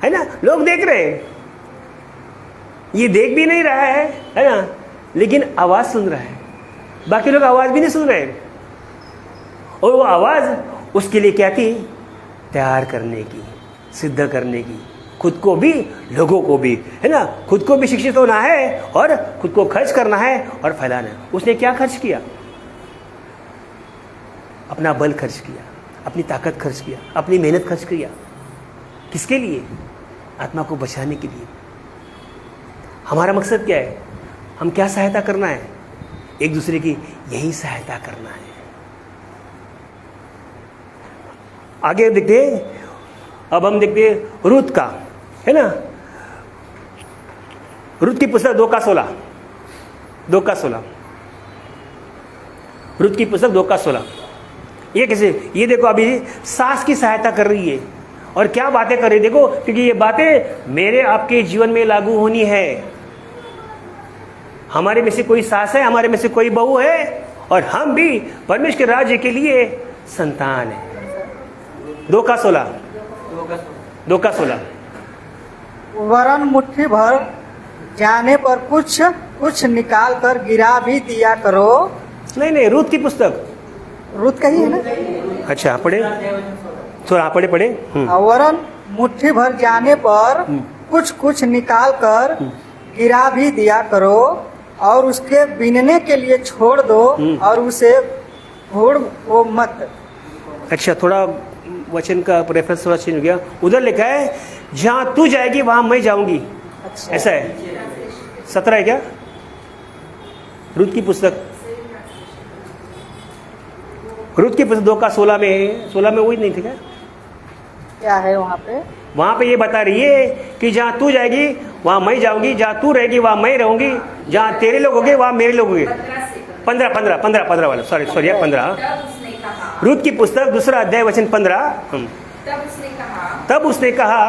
है ना। लोग देख रहे हैं, ये देख भी नहीं रहा है ना, लेकिन आवाज सुन रहा है। बाकी लोग आवाज भी नहीं सुन रहे, और वो आवाज उसके लिए क्या थी? तैयार करने की, सिद्ध करने की, खुद को भी लोगों को भी, है ना, खुद को भी शिक्षित होना है और खुद को खर्च करना है और फैलाना है। उसने क्या खर्च किया? अपना बल खर्च किया, अपनी ताकत खर्च किया, अपनी मेहनत खर्च किया। किसके लिए? आत्मा को बचाने के लिए। हमारा मकसद क्या है? हम क्या सहायता करना है? एक दूसरे की यही सहायता करना है। आगे देखते हैं, अब हम देखते हैं रूत का, है ना, रूत की पुस्तक 2:16, 2:16, रूत की पुस्तक 2:16। ये कैसे? ये देखो, अभी सास की सहायता कर रही है, और क्या बातें कर रही है देखो, क्योंकि ये बातें मेरे आपके जीवन में लागू होनी है। हमारे में से कोई सास है, हमारे में से कोई बहू है, और हम भी परमेश्वर के राज्य के लिए संतान है। 2:16, 2:16। वरन मुट्ठी भर जाने पर कुछ कुछ निकाल कर गिरा भी दिया करो। नहीं, रूत की पुस्तक, रूत का ही है ना। अच्छा, पढ़े थोड़ा, पढ़े। वरन मुट्ठी भर जाने पर कुछ कुछ निकाल कर गिरा भी दिया करो, और उसके बीनने के लिए छोड़ दो, और उसे फोड़ वो मत। अच्छा, थोड़ा वचन का रेफरेंस थोड़ा चेंज हो गया। उधर लिखा है, जहां तू जाएगी वहां मैं जाऊंगी। अच्छा। ऐसा है, 17 है क्या? रूत की पुस्तक, रूत की पुस्तक 2:16 में, 16 में वही नहीं थे क्या है वहाँ पे? वहां पे ये बता रही है कि जहां तू जाएगी वहां मैं जाऊंगी, जहां तू रहेगी वहां मैं रहूंगी, जहां तेरे लोग होंगे वहां मेरे लोग होंगे। 15 वाला, सॉरी 15। तब उसने कहा, रूत की पुस्तक 2 अध्याय वचन 15। तब उसने कहा,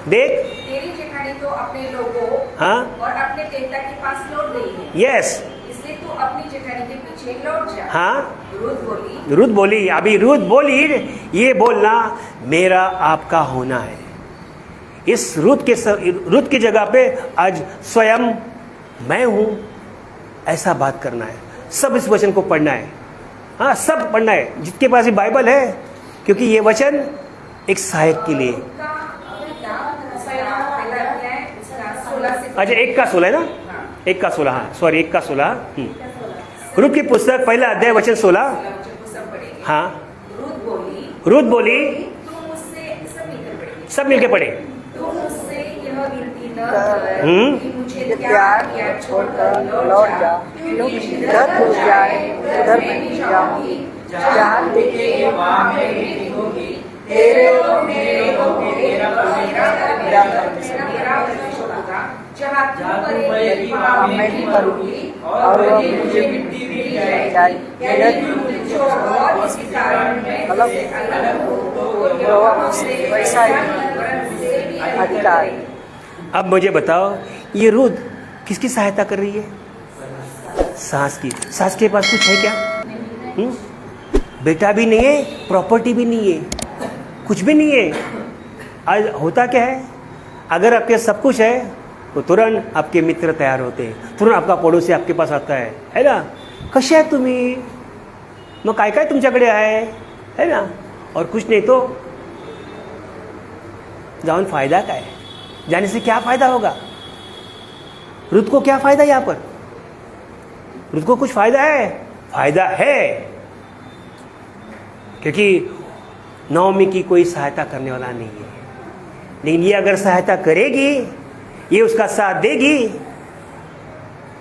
देख तेरी जेठानी तो अपने लोगों हाँ और अपने देवता के पास लौट गई है, यस, इसलिए तू अपनी जेठानी के पीछे लौट जा। हाँ, रुत बोली अभी रुत बोली, ये बोलना मेरा आपका होना है। इस रुत की जगह पे आज स्वयं मैं हूं, ऐसा बात करना है। सब इस वचन को पढ़ना है, हाँ सब पढ़ना है जिसके पास ये बाइबल है, क्योंकि ये वचन एक सहायक के लिए। का पहला अध्याय इसका 16 से अच्छा 1:16 है ना, 1:16, हाँ सॉरी 1:16। रुत की पुस्तक पहला अध्याय वचन 16। को सब पढ़ेंगे। हाँ, रुत बोली बोली तुम मुझसे सब मिलकर पढ़ेंगे। सब मिलके पढ़े। तुम मुझसे यह विनती न कर हम्म। कि मुझे ये त्याग प्यार या छोड़कर छोड़कर लौट जा, क्योंकि जिधर तू जाए उधर मैं भी जाऊंगी, जहाँ टिके वहाँ मैं भी टिकूंगी। तेरे और मेरे होंगे तेरा परमेश्वर मेरा परमेश्वर। मेरा परमेश्वर होगा। जहाँ तू जहाँ तू करेगी करेगी वहाँ मैं भी करूंगी, और वह मुझे मिट्टी दी जाएगी। यदि तू मुझे छोड़ इसी कारण मैं तुझसे अलग हो तो यहोवा मुझसे वैसा ही अधिकार। अब मुझे बताओ, ये रुत किसकी सहायता कर रही है? सास की। सास के पास कुछ है क्या? बेटा भी नहीं है, प्रॉपर्टी भी नहीं है, कुछ भी नहीं है। आज होता क्या है, अगर आपके सब कुछ है तो तुरंत आपके मित्र तैयार होते हैं, तुरंत आपका पड़ोसी आपके पास आता है ना, कसे आहे तुम्ही, मग काय काय तुमच्याकडे है ना, और कुछ नहीं तो जाऊन फायदा काय, जाने से क्या फायदा होगा? रुत को क्या फायदा यहाँ पर? रुत को कुछ फायदा है? फायदा है, क्योंकि नौमी की कोई सहायता करने वाला नहीं है। लेकिन ये अगर सहायता करेगी, ये उसका साथ देगी,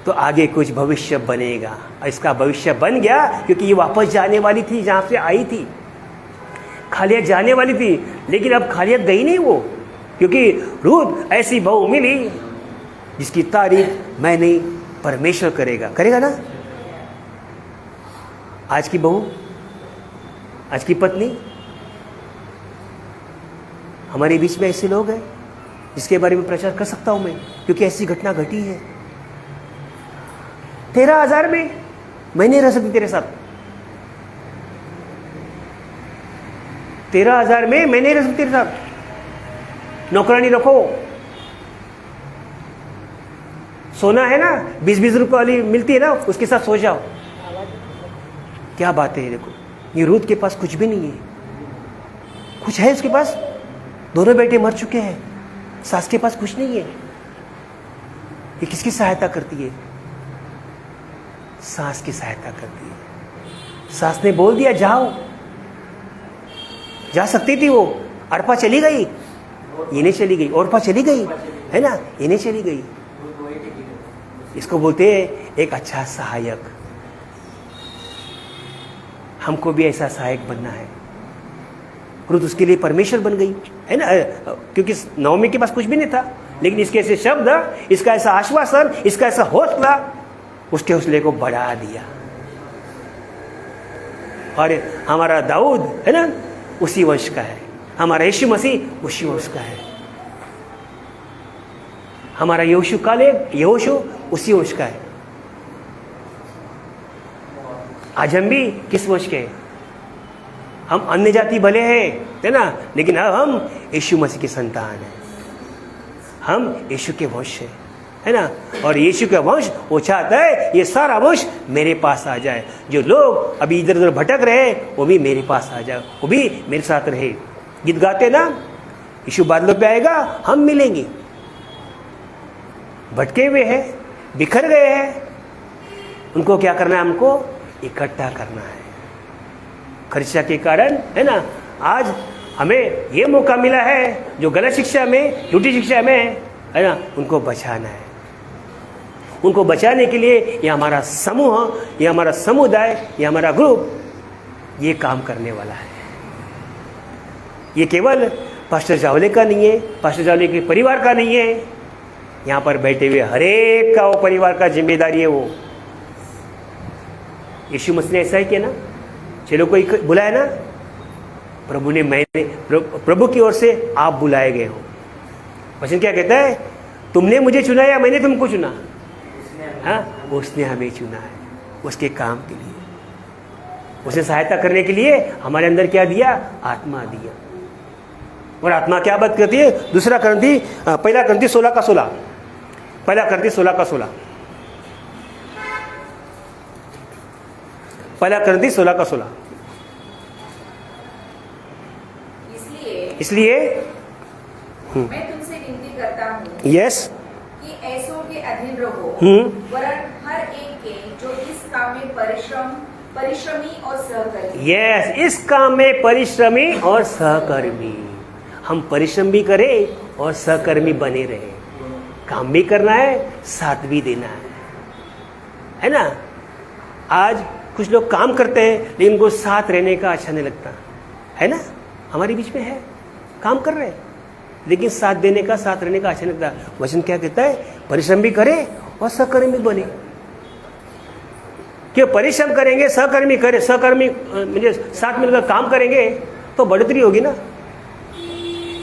तो आगे कुछ भविष्य बनेगा। और इसका भविष्य बन गया, क्योंकि ये वापस जाने वाली थी जहाँ से आई थी, खालियत जाने वाली थी, लेकिन अब खालियत गई नहीं वो, क्योंकि रुत ऐसी बहू मिली जिसकी तारीफ मैं नहीं, परमेश्वर करेगा ना। आज की बहू, आज की पत्नी, हमारे बीच में ऐसे लोग हैं जिसके बारे में प्रचार कर सकता हूं मैं, क्योंकि ऐसी घटना घटी है। 13,000 में मैं नहीं रह सकती तेरे साथ, 13,000 में मैं नहीं रह सकती तेरे साथ। नौकरानी रखो, सोना है ना 20-20 रुपए वाली मिलती है ना, उसके साथ सो जाओ। क्या बात है, देखो ये रुत के पास कुछ भी नहीं है, कुछ है उसके पास, दोनों बेटे मर चुके हैं, सास के पास कुछ नहीं है। ये किसकी सहायता करती है? सास की सहायता करती है। सास ने बोल दिया जाओ, जा सकती थी वो, अर्पा चली गई, ये नहीं चली गई, औरपा चली गई है ना, ये नहीं चली गई। इसको बोलते हैं एक अच्छा सहायक। हमको भी ऐसा सहायक बनना है। रुत उसके लिए परमेश्वर बन गई है ना, क्योंकि नौमी के पास कुछ भी नहीं था, लेकिन इसके ऐसे शब्द, इसका ऐसा आश्वासन, इसका ऐसा हौसला उसके हौसले को बढ़ा दिया। और हमारा दाऊद है ना, उसी वंश का है, हमारा यीशु मसीह उसी वंश का है, हमारा यहोशू उसी वंश का है। आज हम भी किस वंश के हैं? हम अन्य जाति भले हैं है ना, लेकिन अब हम यीशु मसीह की संतान हैं, हम यीशु के वंश हैं है ना। और यीशु का वंश वो चाहता है ये सारा वंश मेरे पास आ जाए। जो लोग अभी इधर उधर भटक रहे वो भी मेरे पास आ जाए, वो भी मेरे साथ रहे। गीत गाते ना, यीशु बादलों पे आएगा, हम मिलेंगे। भटके हुए हैं, बिखर गए हैं, उनको क्या करना है? हमको इकट्ठा करना है। खर्चा के कारण है ना, आज हमें ये मौका मिला है, जो गलत शिक्षा में, झूठी शिक्षा में है ना, उनको बचाना है। उनको बचाने के लिए ये हमारा समूह, ये हमारा समुदाय, ये हमारा ग्रुप ये काम करने वाला है। ये केवल पास्टर जावले का नहीं है, पास्टर जावले के परिवार का नहीं है, यहाँ पर बैठे हुए हरेक का वो परिवार का जिम्मेदारी है। वो यीशु मसीह ने ऐसा ही किया ना, चलो कोई बुलाया ना, प्रभु ने, मैंने, प्रभु की ओर से आप बुलाए गए हो। वचन क्या कहता है? तुमने मुझे चुना या मैंने तुमको चुना? हाँ, उसने हमें चुना है। उसके काम के लिए, उसे सहायता करने के लिए हमारे अंदर क्या दिया? आत्मा दिया। और आत्मा क्या बात करती है? दूसरा करंती, पहला करंती 16:16, पहला करंती 16:16, पहला करंती 16:16। इसलिए मैं तुमसे विनती करता हूँ यस कि ऐसों के अधीन रहो, वरन हर एक के जो इस काम में परिश्रमी और सहकर्मी। यस, इस काम में परिश्रमी और सहकर्मी। हम परिश्रम भी करें और सहकर्मी बने रहे। काम भी करना है, साथ भी देना है ना? आज कुछ लोग काम करते हैं लेकिन उनको साथ रहने का अच्छा नहीं लगता, है ना? हमारे बीच में है, काम कर रहे हैं लेकिन साथ देने का, साथ रहने का अच्छा नहीं लगता। वचन क्या कहता है? परिश्रम भी करें और सहकर्मी बने। क्यों? परिश्रम करेंगे, सहकर्मी करें, सहकर्मी मुझे साथ मिलकर काम करेंगे तो बढ़ोतरी होगी ना।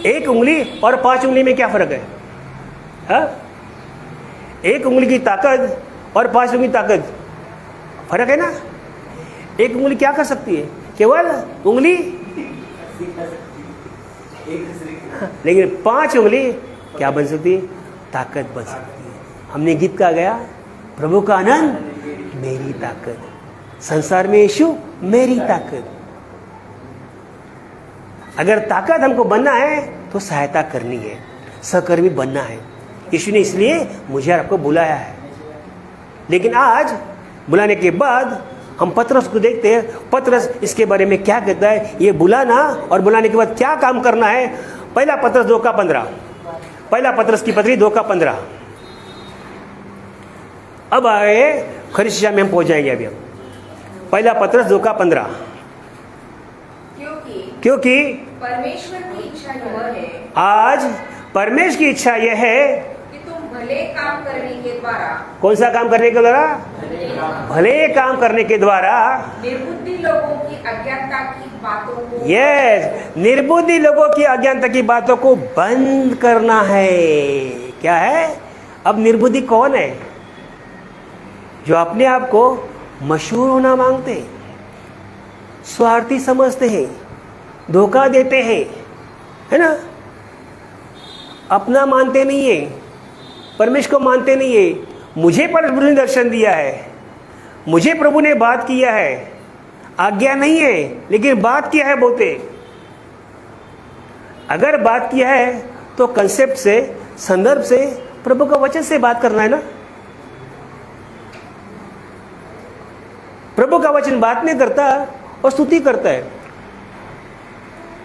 एक उंगली और 5 उंगली में क्या फर्क है? हाँ? एक उंगली की ताकत और 5 उंगली की ताकत, फर्क है ना? एक उंगली क्या कर सकती है? केवल उंगली, लेकिन 5 उंगली क्या बन सकती है? ताकत बन सकती है। हमने गीत का गया, प्रभु का आनंद मेरी ताकत, संसार में यीशु मेरी ताकत। अगर ताकत हमको बनना है तो सहायता करनी है, सहकर्मी बनना है। यीशु ने इसलिए मुझे आपको बुलाया है। लेकिन आज बुलाने के बाद हम पतरस को देखते हैं, पतरस इसके बारे में क्या कहता है। ये बुलाना और बुलाने के बाद क्या काम करना है। पहला पतरस 2:15, पहला पतरस की पत्री 2:15। अब आए खरी शिक्षा में हम पहुंच जाएंगे। अभी हम पहला पतरस 2:15, क्योंकि परमेश्वर की इच्छा यह है, आज परमेश्वर की इच्छा यह है कि तुम भले काम करने के द्वारा, कौन सा काम करने के द्वारा? भले काम करने के द्वारा निर्बुद्धि लोगों की अज्ञानता की बातों को, यस, निर्बुद्धि लोगों की अज्ञानता की बातों को बंद करना है। क्या है? अब निर्बुद्धि कौन है? जो अपने आप को मशहूर होना मांगते हैं, स्वार्थी समझते हैं, धोखा देते हैं, है ना? अपना मानते नहीं है, परमेश्वर को मानते नहीं है। मुझे प्रभु ने दर्शन दिया है, मुझे प्रभु ने बात किया है, आज्ञा नहीं है लेकिन बात किया है बोलते। अगर बात किया है तो कंसेप्ट से, संदर्भ से, प्रभु का वचन से बात करना है ना। प्रभु का वचन बात नहीं करता और स्तुति करता है,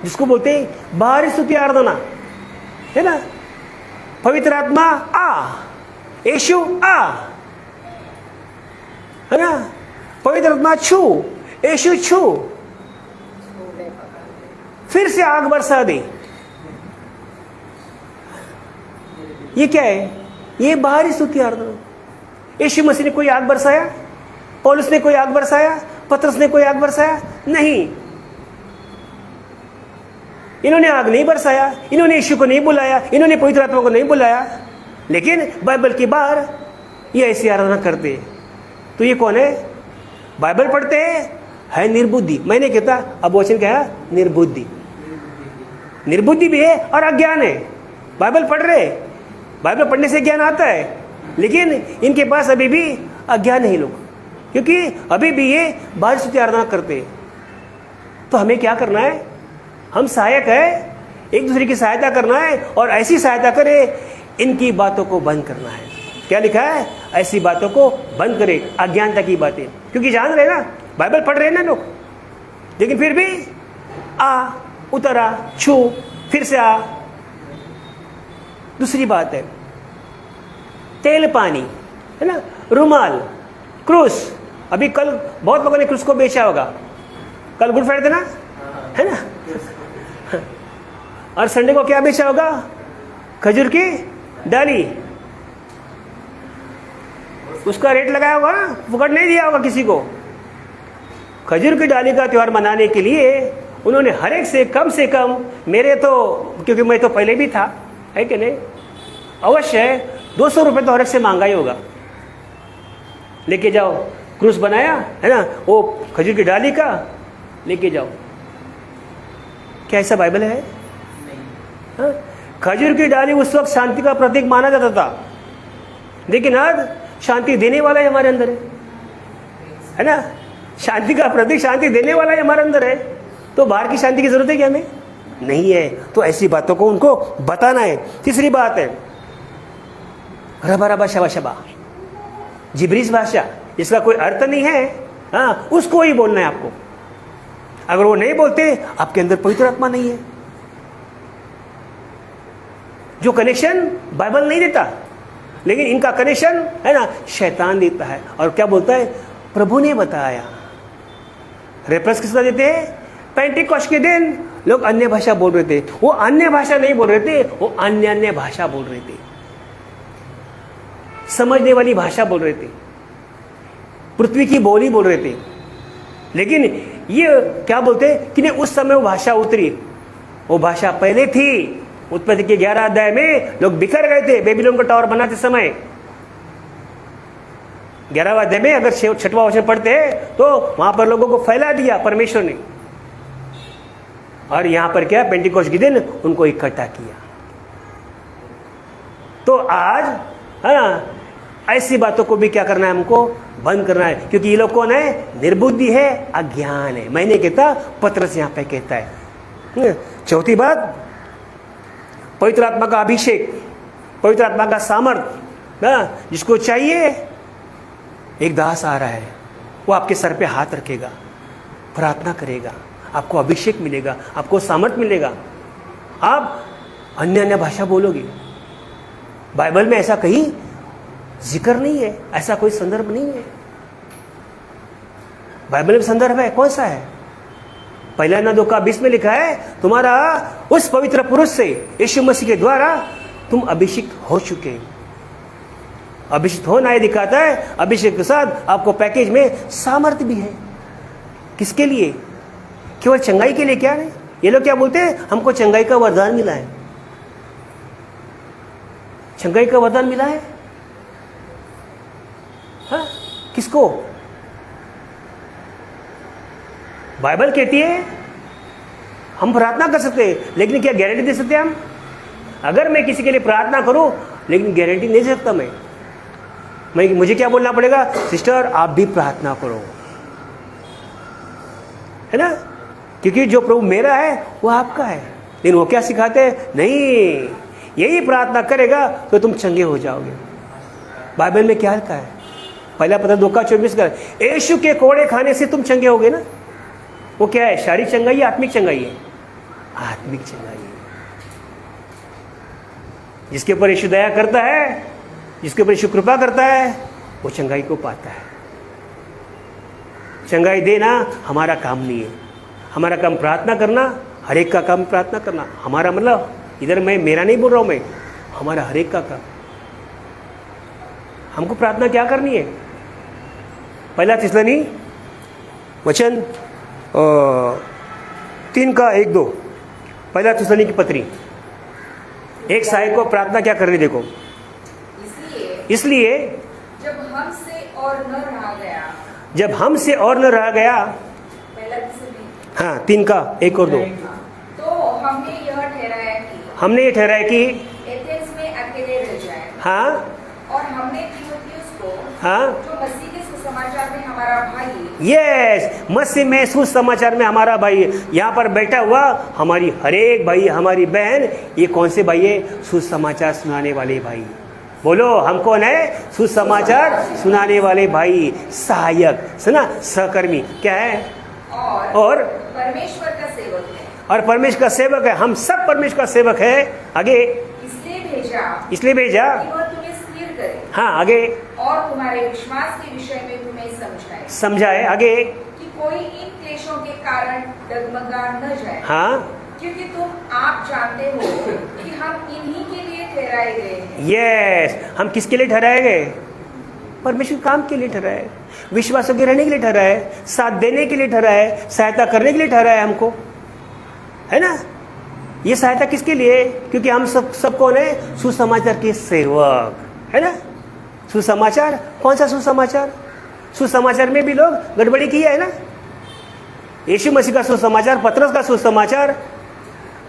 जिसको बोलते हैं बाहरी स्तुति आराधना, है ना? पवित्र आत्मा आ, यीशु आ, है ना? पवित्र आत्मा छू, यीशु छू, फिर से आग बरसा दे। ये क्या है? ये बाहरी स्तुति आराधना। यीशु मसीह ने कोई आग बरसाया? पौलुस ने कोई आग बरसाया? पतरस ने कोई आग बरसाया? नहीं, इन्होंने आग नहीं बरसाया, इन्होंने यीशु को नहीं बुलाया, इन्होंने पवित्र आत्मा को नहीं बुलाया। लेकिन बाइबल के बाहर ये ऐसी आराधना करते हैं। तो ये कौन है? बाइबल पढ़ते है निर्बुद्धि। मैंने कहता, अब वचन क्या है? निर्बुद्धि। निर्बुद्धि भी है और अज्ञान है। बाइबल पढ़ रहे, बाइबल पढ़ने से ज्ञान आता है, लेकिन इनके पास अभी भी अज्ञान है लोग, क्योंकि अभी भी ये बाहरी स्तुति आराधना करते हैं। तो हमें क्या करना है? हम सहायक है, एक दूसरे की सहायता करना है और ऐसी सहायता करें, इनकी बातों को बंद करना है। क्या लिखा है? ऐसी बातों को बंद करें, अज्ञानता की बातें। क्योंकि जान रहे ना, बाइबल पढ़ रहे हैं ना लोग, लेकिन फिर भी आ, उतरा, छू, फिर से आ। दूसरी बात है तेल पानी, है ना, रुमाल, क्रूस। अभी कल बहुत लोगों ने क्रूस को बेचा होगा, कल गुड फ्राइडे ना, है ना? और संडे को क्या बेचा होगा? खजूर की डाली। उसका रेट लगाया होगा ना, फुकट नहीं दिया होगा किसी को। खजूर की डाली का त्यौहार मनाने के लिए उन्होंने हर एक से कम, मेरे तो, क्योंकि मैं तो पहले भी था, है कि नहीं, अवश्य 200 रुपये तो हर एक से मांगा ही होगा। लेके जाओ, क्रूस बनाया है ना, वो खजूर की डाली का लेके जाओ। क्या ऐसा बाइबल है? हाँ? खजूर की डाली उस वक्त शांति का प्रतीक माना जाता था, लेकिन आज शांति देने वाला ही हमारे अंदर है ना। शांति का प्रतीक शांति देने वाला ही हमारे अंदर है, तो बाहर की शांति की जरूरत है क्या हमें? नहीं है। तो ऐसी बातों को उनको बताना है। तीसरी बात है रबा रबा शबा शबा, जिब्रीस भाषा, इसका कोई अर्थ नहीं है, हाँ, उसको ही बोलना है आपको। अगर वो नहीं बोलते, आपके अंदर पवित्र आत्मा नहीं है। जो कनेक्शन बाइबल नहीं देता, लेकिन इनका कनेक्शन है ना शैतान देता है। और क्या बोलता है? प्रभु ने बताया। रेफरेंस किसका देते हैं? पेंटिकॉस्ट के दिन लोग अन्य भाषा बोल रहे थे, वो अन्य भाषा नहीं बोल रहे थे, वो अन्य भाषा बोल रहे थे, समझने वाली भाषा बोल रहे थे, पृथ्वी की बोली बोल रहे थे। लेकिन ये क्या बोलते कि नहीं, उस समय वो भाषा उतरी, वो भाषा पहले थी। उत्पत्ति के 11 अध्याय में लोग बिखर गए थे बेबीलोन का टावर बनाते समय। 11वां अध्याय में अगर 6वां वचन पढ़ते हैं तो वहां पर लोगों को फैला दिया परमेश्वर ने, और यहां पर क्या, पेंटिकोस्ट के दिन उनको इकट्ठा किया। तो आज हाँ, ऐसी बातों को भी क्या करना है, हमको बंद करना है, क्योंकि ये लोग कौन है? निर्बुद्धि है, अज्ञान है। मैंने कहता, पत्रस यहां पे कहता है। चौथी बात, पवित्र आत्मा का अभिषेक, पवित्र आत्मा का सामर्थ्य, जिसको चाहिए। एक दास आ रहा है, वो आपके सर पे हाथ रखेगा, प्रार्थना करेगा, आपको अभिषेक मिलेगा, आपको सामर्थ्य मिलेगा, आप अन्य भाषा बोलोगे। बाइबल में ऐसा कहीं जिक्र नहीं है, ऐसा कोई संदर्भ नहीं है। बाइबल में संदर्भ है, कौन सा है? पहला ना 2:20 में लिखा है, तुम्हारा उस पवित्र पुरुष से यीशु मसीह के द्वारा तुम अभिषेक हो चुके। अभिषेक होना ये दिखाता है, अभिषेक के साथ आपको पैकेज में सामर्थ्य भी है। किसके लिए? केवल चंगाई के लिए क्या नहीं? ये लोग क्या बोलते हैं? हमको चंगाई का वरदान मिला है। चंगाई का वरदान मिला है, हाँ? किसको? बाइबल कहती है हम प्रार्थना कर सकते हैं, लेकिन क्या गारंटी दे सकते हैं हम? अगर मैं किसी के लिए प्रार्थना करूं, लेकिन गारंटी नहीं दे सकता मुझे क्या बोलना पड़ेगा? सिस्टर आप भी प्रार्थना करो, है ना, क्योंकि जो प्रभु मेरा है वो आपका है। लेकिन वो क्या सिखाते हैं? नहीं, यही प्रार्थना करेगा तो तुम चंगे हो जाओगे। बाइबल में क्या लिखा है? पहला पत्र 2:24 का, यीशु के कोड़े खाने से तुम चंगे होगे ना। वो क्या है? शारीरिक चंगाई है, आत्मिक चंगाई है? आत्मिक चंगाई है। जिसके ऊपर यीशु दया करता है, जिसके ऊपर यीशु कृपा करता है, वो चंगाई को पाता है। चंगाई देना हमारा काम नहीं है, हमारा काम प्रार्थना करना, हर एक का काम प्रार्थना करना। हमारा मतलब इधर मैं मेरा नहीं बोल रहा हूं, मैं हमारा हर एक का काम। हमको प्रार्थना क्या करनी है? पहला थिस्सलुनी वचन 3:1-2, पहला थिस्सलुनी की पत्री, एक सहायक को प्रार्थना क्या करनी, देखो। इसलिए जब हमसे और न रहा गया, जब हमसे और न रहा गया, पहला थिस्सलुनी, हाँ 3:1 और 2, तो हमने ये ठहराया कि एथेंस में अकेले रह जाए। हाँ, और हमने तीमुथियुस को, हाँ, जो मसीह के सुसमाचार में हमारा भाई, यस, मसीह में सुसमाचार में हमारा भाई, यहाँ पर बैठा हुआ हमारी हरेक भाई, हमारी बहन, ये कौन से भाई है? सुसमाचार सुनाने वाले भाई। बोलो, हम कौन है? सुसमाचार सुनाने वाले भाई, सहायक, सुना, सहकर्मी, क्या है? और परमेश्वर का सेवक है। और परमेश्वर का सेवक है। हम सब परमेश्वर का सेवक है। आगे, इसलिए भेजा कि वह तुम्हें स्थिर करे, हाँ, आगे, और तुम्हारे विश्वास के विषय में तुम्हें समझाए, आगे, कि कोई इन क्लेशों के कारण डगमगा न जाए। हाँ, क्योंकि तुम आप जानते हो कि हम इन्हीं के लिए ठहराए गए हैं। यस, हम किसके लिए ठहराए गए? परमेश्वर काम के लिए ठहराए, विश्वासों के रहने के लिए ठहराए, साथ देने के लिए ठहराए, सहायता करने के लिए ठहराए हमको, है ना। ये सहायता किसके लिए? क्योंकि हम सब कौन है? सुसमाचार के सेवक, है ना। सुसमाचार, कौन सा सुसमाचार? सुसमाचार में भी लोग गड़बड़ी की है ना। यीशु मसीह का सुसमाचार, पतरस का सुसमाचार,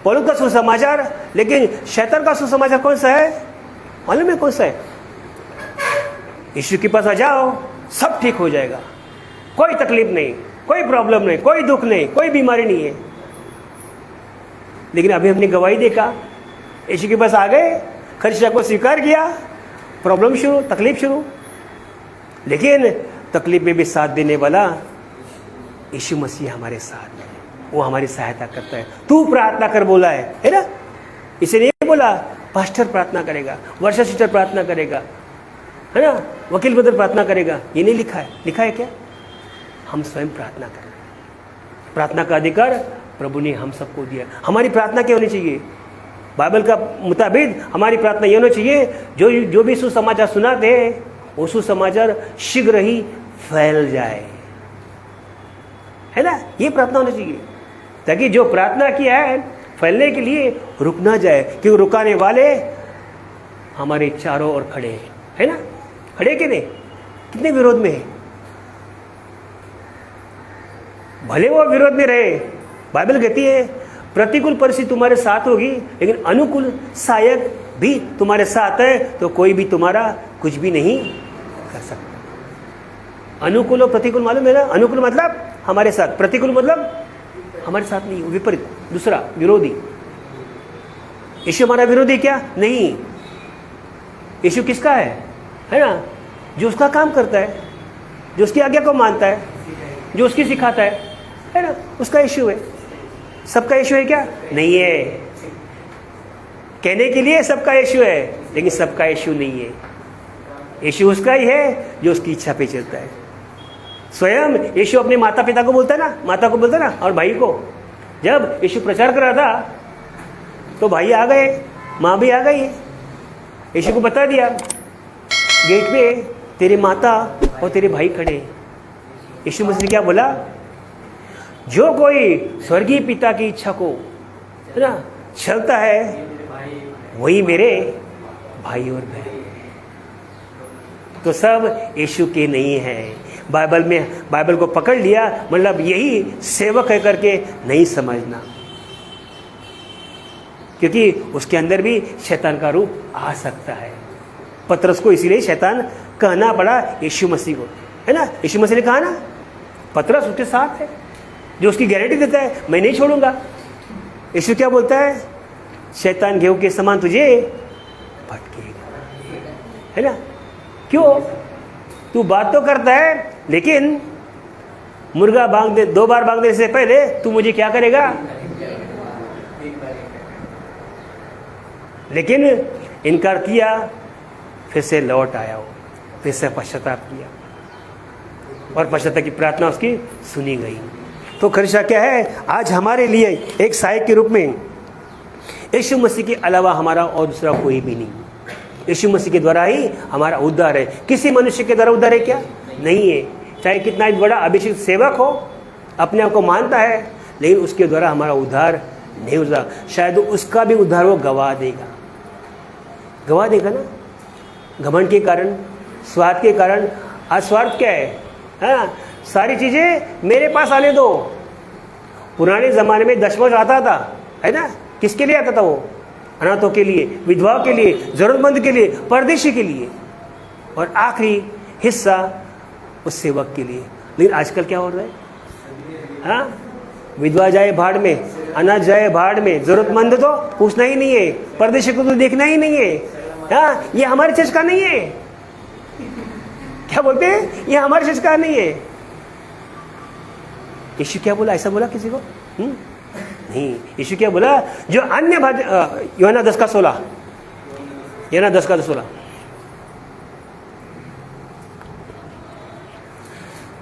पौलुस का सुसमाचार, लेकिन शैतान का सुसमाचार कौन सा है? मालूम है कौन सा है? यीशु के पास आ जाओ, सब ठीक हो जाएगा, कोई तकलीफ नहीं, कोई प्रॉब्लम नहीं, कोई दुख नहीं, कोई बीमारी नहीं है। लेकिन अभी हमने गवाही देखा, यीशु के पास आ गए, खर्चा को स्वीकार किया, प्रॉब्लम शुरू, तकलीफ शुरू। लेकिन तकलीफ में भी साथ देने वाला यीशु मसीह हमारे साथ है, वो हमारी सहायता करता है। तू प्रार्थना कर बोला है ना? इसे नहीं बोला पास्टर प्रार्थना करेगा, वर्षा सिस्टर प्रार्थना करेगा, है ना, वकील ब्रदर प्रार्थना करेगा, ये नहीं लिखा है। लिखा है क्या? हम स्वयं प्रार्थना करें। प्रार्थना का अधिकार प्रभु ने हम सबको दिया। हमारी प्रार्थना क्या होनी चाहिए? बाइबल का मुताबिक हमारी प्रार्थना ये होनी चाहिए, जो भी सुसमाचार सुनाते हैं वो सुसमाचार शीघ्र ही फैल जाए, है ना? ये प्रार्थना होनी चाहिए, ताकि जो प्रार्थना किया है फैलने के लिए रुक ना जाए, क्योंकि रुकाने वाले हमारे चारों ओर खड़े हैं, है ना? खड़े के नहीं, कितने विरोध में है, भले वो विरोध में रहे। बाइबल कहती है प्रतिकूल परिस्थिति तुम्हारे साथ होगी, लेकिन अनुकूल सहायक भी तुम्हारे साथ है, तो कोई भी तुम्हारा कुछ भी नहीं कर सकता। अनुकूल और प्रतिकूल मालूम है ना? अनुकूल मतलब हमारे साथ, प्रतिकूल मतलब हमारे साथ नहीं, विपरीत, दूसरा विरोधी। यीशु हमारा विरोधी क्या? नहीं। यीशु किसका है ना? जो उसका काम करता है, जो उसकी आज्ञा को मानता है, जो उसकी सिखाता है ना, उसका यीशु है। सबका यीशु है क्या? नहीं है। कहने के लिए सबका यीशु है, लेकिन सबका यीशु नहीं है। यीशु उसका ही है जो उसकी इच्छा पे चलता है। स्वयं यीशु अपने माता पिता को बोलता है ना, माता को बोलता है ना, और भाई को। जब यीशु प्रचार कर रहा था तो भाई आ गए, माँ भी आ गई। यीशु को बता दिया गेट पे तेरी माता और तेरे भाई खड़े। यीशु मसीह ने क्या बोला? जो कोई स्वर्गीय पिता की इच्छा को, है ना, चलता है वही मेरे भाई और बहन। तो सब यीशु के नहीं है। बाइबल को पकड़ लिया मतलब यही सेवक है करके नहीं समझना, क्योंकि उसके अंदर भी शैतान का रूप आ सकता है। पतरस को इसीलिए शैतान कहना पड़ा यीशु मसीह को, है ना? यीशु मसीह ने कहा ना, पतरस उसके साथ है, जो उसकी गारंटी देता है मैं नहीं छोड़ूंगा। यीशु क्या बोलता है? शैतान गेहूं के समान तुझे भटकेगा, है ना? क्यों? तू बात तो करता है, लेकिन मुर्गा बांग दे 2 बार बांगने से पहले तू मुझे क्या करेगा? लेकिन इनकार किया, फिर से लौट आया हो, फिर से पश्चाताप किया, और पश्चाताप की प्रार्थना उसकी सुनी गई। तो खर्चा क्या है? आज हमारे लिए एक सहायक के रूप में यीशु मसीह के अलावा हमारा और दूसरा कोई भी नहीं। यीशु मसीह के द्वारा ही हमारा उद्धार है। किसी मनुष्य के द्वारा उद्धार है क्या? नहीं है। चाहे कितना ही बड़ा अभिषेक सेवक हो, अपने आप को मानता है, लेकिन उसके द्वारा हमारा उद्धार नहीं होता। शायद उसका भी उद्धार वो गवा देगा ना, घमंड के कारण, स्वार्थ के कारण। आज स्वार्थ क्या है? हाँ, सारी चीजें मेरे पास आने दो। पुराने जमाने में दशमलव आता था, है ना? किसके लिए आता था वो? अनाथों के लिए, विधवाओं के लिए, जरूरतमंद के लिए, परदेशी के लिए, और आखिरी हिस्सा उस सेवक के लिए। लेकिन आजकल क्या हो रहा है? हाँ, विधवा जाए भाड़ में, अनाथ जाए भाड़ में, जरूरतमंद तो पूछना ही नहीं है, परदेशी को तो देखना ही नहीं है। हाँ, ये हमारे चर्च का नहीं है। क्या बोलते हैं? ये हमारे चर्च का नहीं है। यीशु क्या बोला? ऐसा बोला किसी को? नहीं। यीशु क्या बोला? जो अन्य यूहन्ना 10:16, यूहन्ना 10:16,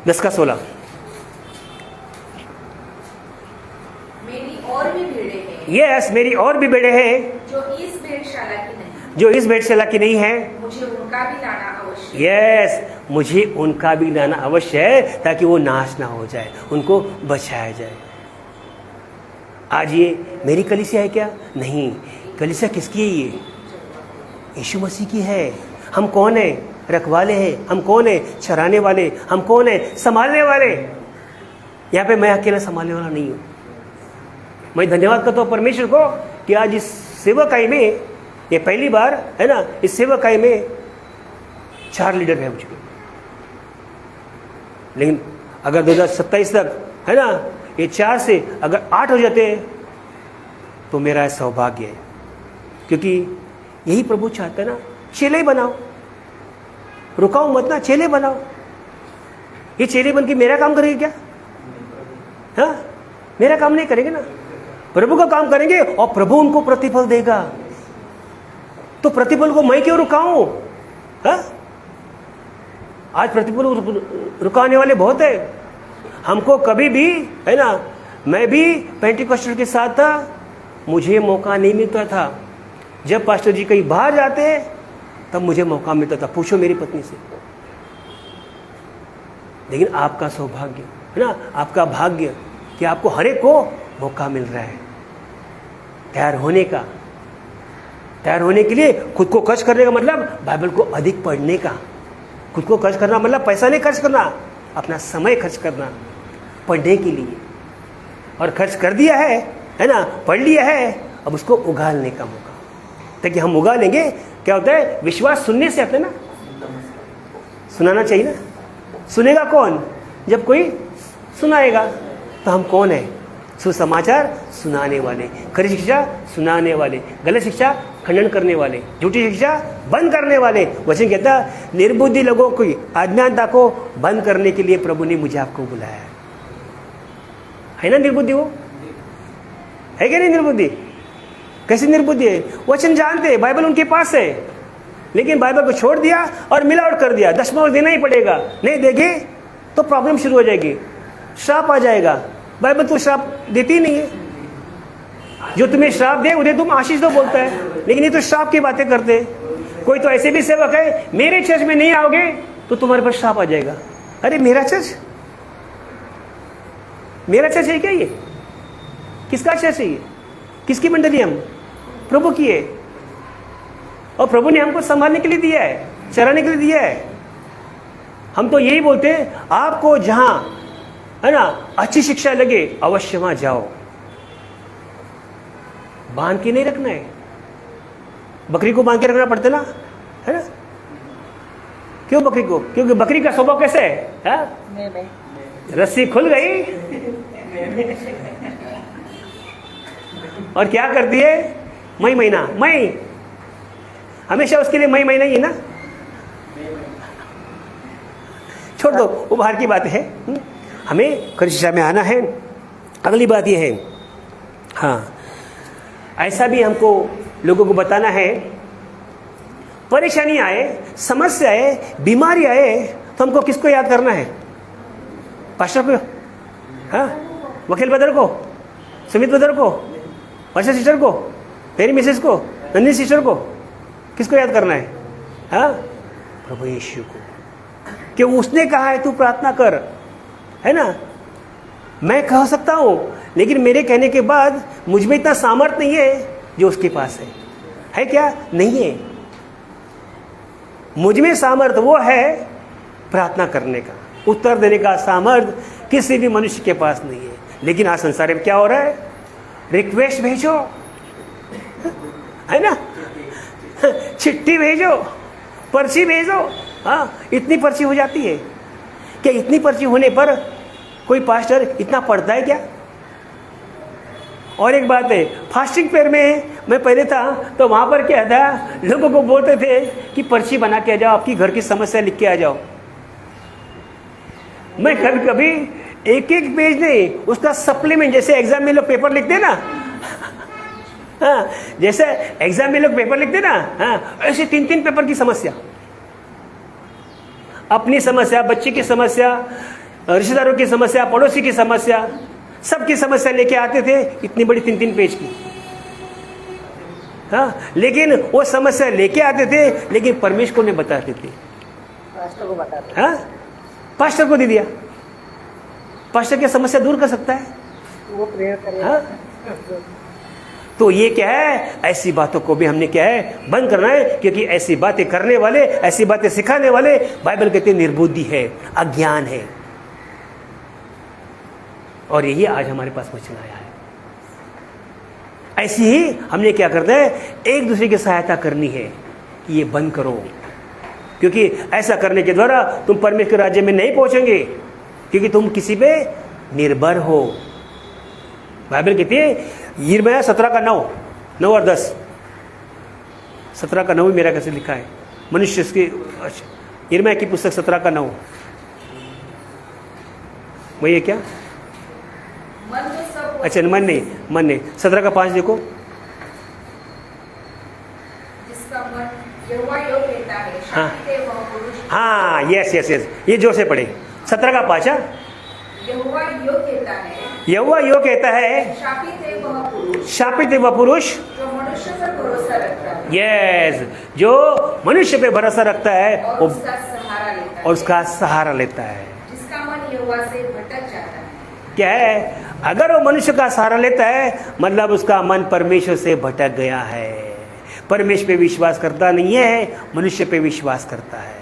10:16, मेरी और भी भेड़ें हैं, यस, मेरी और भी भेड़ें हैं जो इस भेड़शाला की नहीं, जो इस भेड़शाला की नहीं है, मुझे उनका भी लाना अवश्य। यस, मुझे उनका भी लाना अवश्य है, ताकि वो नाश ना हो जाए, उनको बचाया जाए। आज ये मेरी कलीसिया है क्या? नहीं। कलीसिया किसकी है? ये यीशु मसीह की है। हम कौन है? रखवाले हैं। हम कौन है? चराने वाले। हम कौन है? संभालने वाले। यहाँ पे मैं अकेला संभालने वाला नहीं हूँ। मैं धन्यवाद करता हूँ परमेश्वर को कि आज इस सेवकाई में, ये पहली बार है ना, इस सेवकाई में 4 लीडर है मुझे। लेकिन अगर 2027 तक है ना ये 4 से अगर 8 हो जाते हैं तो मेरा सौभाग्य है, क्योंकि यही प्रभु चाहता है ना। चेले बनाओ, रुकाओ मत ना, चेले बनाओ। ये चेले बन के मेरा काम करेंगे क्या? हाँ, मेरा काम नहीं करेंगे ना, प्रभु का काम करेंगे और प्रभु उनको प्रतिफल देगा। तो प्रतिफल को मैं क्यों रुकाऊं? हाँ, आज प्रतिफल रुकाने वाले बहुत है। हमको कभी भी है ना, मैं भी पेंटिकॉस्टल के साथ था, मुझे मौका नहीं मिलता था। जब पास्टर जी कहीं बाहर जाते तब मुझे मौका मिलता था। पूछो मेरी पत्नी से। लेकिन आपका सौभाग्य है ना, आपका भाग्य कि आपको हर एक को मौका मिल रहा है तैयार होने का। तैयार होने के लिए खुद को खर्च करने का मतलब बाइबल को अधिक पढ़ने का। खुद को खर्च करना मतलब पैसा नहीं खर्च करना, अपना समय खर्च करना पढ़ने के लिए। और खर्च कर दिया है ना, पढ़ लिया है, अब उसको उगालने का मौका। ताकि हम उगा लेंगे, क्या होता है? विश्वास सुनने से आता है ना, सुनाना चाहिए ना। सुनेगा कौन? जब कोई सुनाएगा। तो हम कौन है? सुसमाचार सुनाने वाले, खरी शिक्षा सुनाने वाले, गलत शिक्षा खंडन करने वाले, झूठी शिक्षा बंद करने वाले। वचन कहता निर्बुद्धि लोगों की अज्ञानता को बंद करने के लिए प्रभु ने मुझे आपको बुलाया है ना। निर्बुद्धि वो है क्या नहीं? निर्बुद्धि कैसी निर्बुद्धि है? वचन जानते हैं, बाइबल उनके पास है, लेकिन बाइबल को छोड़ दिया और मिलावट कर दिया। 10वां देना ही पड़ेगा, नहीं देंगे तो प्रॉब्लम शुरू हो जाएगी, श्राप आ जाएगा। बाइबल तो श्राप देती नहीं है। जो तुम्हें श्राप दे उन्हें तुम आशीष दो बोलता है, लेकिन ये तो श्राप की बातें करते हैं। कोई तो ऐसे भी सेवक है, मेरे चर्च में नहीं आओगे तो तुम्हारे पर श्राप आ जाएगा। अरे मेरा चर्च, मेरा चर्च है क्या ये? किसका चर्च है ये? किसकी मंडली? हम प्रभु की है, और प्रभु ने हमको संभालने के लिए दिया है, चराने के लिए दिया है। हम तो यही बोलते हैं, आपको जहां है ना अच्छी शिक्षा लगे अवश्य वहां जाओ। बांध के नहीं रखना है। बकरी को बांध के रखना पड़ता ना, है ना? क्यों बकरी को? क्योंकि बकरी का स्वभाव कैसे है? रस्सी खुल गई और क्या करती है? मई महीना, मई हमेशा उसके लिए मई महीना ही है ना। छोड़ दो, वो बाहर की बात है। हमें खरी शिक्षा में आना है। अगली बात यह है, हाँ, ऐसा भी हमको लोगों को बताना है, परेशानी आए, समस्या आए, बीमारी आए तो हमको किसको याद करना है? पास्टर को, हाँ, वकील ब्रदर को, सुमित ब्रदर को, वर्षा सिस्टर को, मेरी मिसेस को, नंदी सिस्टर को, किसको याद करना है? हाँ, प्रभु यीशु को। कि उसने कहा है तू प्रार्थना कर, है ना। मैं कह सकता हूं, लेकिन मेरे कहने के बाद मुझ में इतना सामर्थ्य नहीं है जो उसके पास है क्या? नहीं है। मुझ में सामर्थ्य वो है प्रार्थना करने का, उत्तर देने का सामर्थ्य किसी भी मनुष्य के पास नहीं है। लेकिन आज संसार में क्या हो रहा है? रिक्वेस्ट भेजो, है ना, चिट्ठी भेजो, पर्ची भेजो। हाँ, इतनी पर्ची हो जाती है। क्या इतनी पर्ची होने पर कोई पास्टर इतना पढ़ता है क्या? और एक बात है, फास्टिंग प्रेयर में मैं पहले था तो वहाँ पर क्या था, लोगों को बोलते थे कि पर्ची बना के आ जाओ, आपकी घर की समस्या लिख के आ जाओ। मैं कभी कभी एक एक पेज नहीं, उसका सप्लीमेंट, जैसे एग्जाम में लोग पेपर लिखते ना, हाँ, जैसे एग्जाम में लोग पेपर लिखते ना, हाँ, ऐसे 3-3 पेपर की समस्या, अपनी समस्या, बच्चे की समस्या, रिश्तेदारों की समस्या, पड़ोसी की समस्या, सबकी समस्या लेके आते थे, इतनी बड़ी 3-3 पेज की। हाँ, लेकिन वो समस्या लेके आते थे, लेकिन परमेश्वर को नहीं बताते थे, पास्टर को बताते। हाँ, पास्टर को दे दिया। पास्टर क्या समस्या दूर कर सकता है? वो प्रेयर करेगा। हाँ? तो ये क्या है, ऐसी बातों को भी हमने क्या है, बंद करना है, क्योंकि ऐसी बातें करने वाले, ऐसी बातें सिखाने वाले बाइबल कहते हैं निर्बुद्धि है, अज्ञान है। और यही आज हमारे पास वचन आया है। ऐसी ही हमने क्या करना है, एक दूसरे की सहायता करनी है कि ये बंद करो, क्योंकि ऐसा करने के द्वारा तुम परमेश्वर के राज्य में नहीं पहुंचेंगे, क्योंकि तुम किसी पे निर्भर हो। बाइबल कहती है यिर्मयाह 17:9 और 10, 17:9 मेरा कैसे लिखा है, मनुष्य के, यिर्मयाह की पुस्तक 17:9, वही है क्या? मन तो सब अच्छा, मन नहीं, 17:5 देखो। जिसका मन यहोवा यो कहता है, हाँ। शापित है वह पुरुष। हाँ, यस, ये जोर से पढ़े, 17:5। यहोवा यो कहता है, यहोवा यो कहता है, शापित है वह पुरुष शापित है वह पुरुष, जो मनुष्य पर भरोसा रखता है यस, जो मनुष्य पे भरोसा रखता है और वो- उसका सहारा लेता है, और उसका सहारा लेता है। जिसका मन यहोवा से भटक जाता है। क्या है, अगर वो मनुष्य का सहारा लेता है, मतलब उसका मन परमेश्वर से भटक गया है, परमेश्वर पे विश्वास करता नहीं है, मनुष्य पे विश्वास करता है।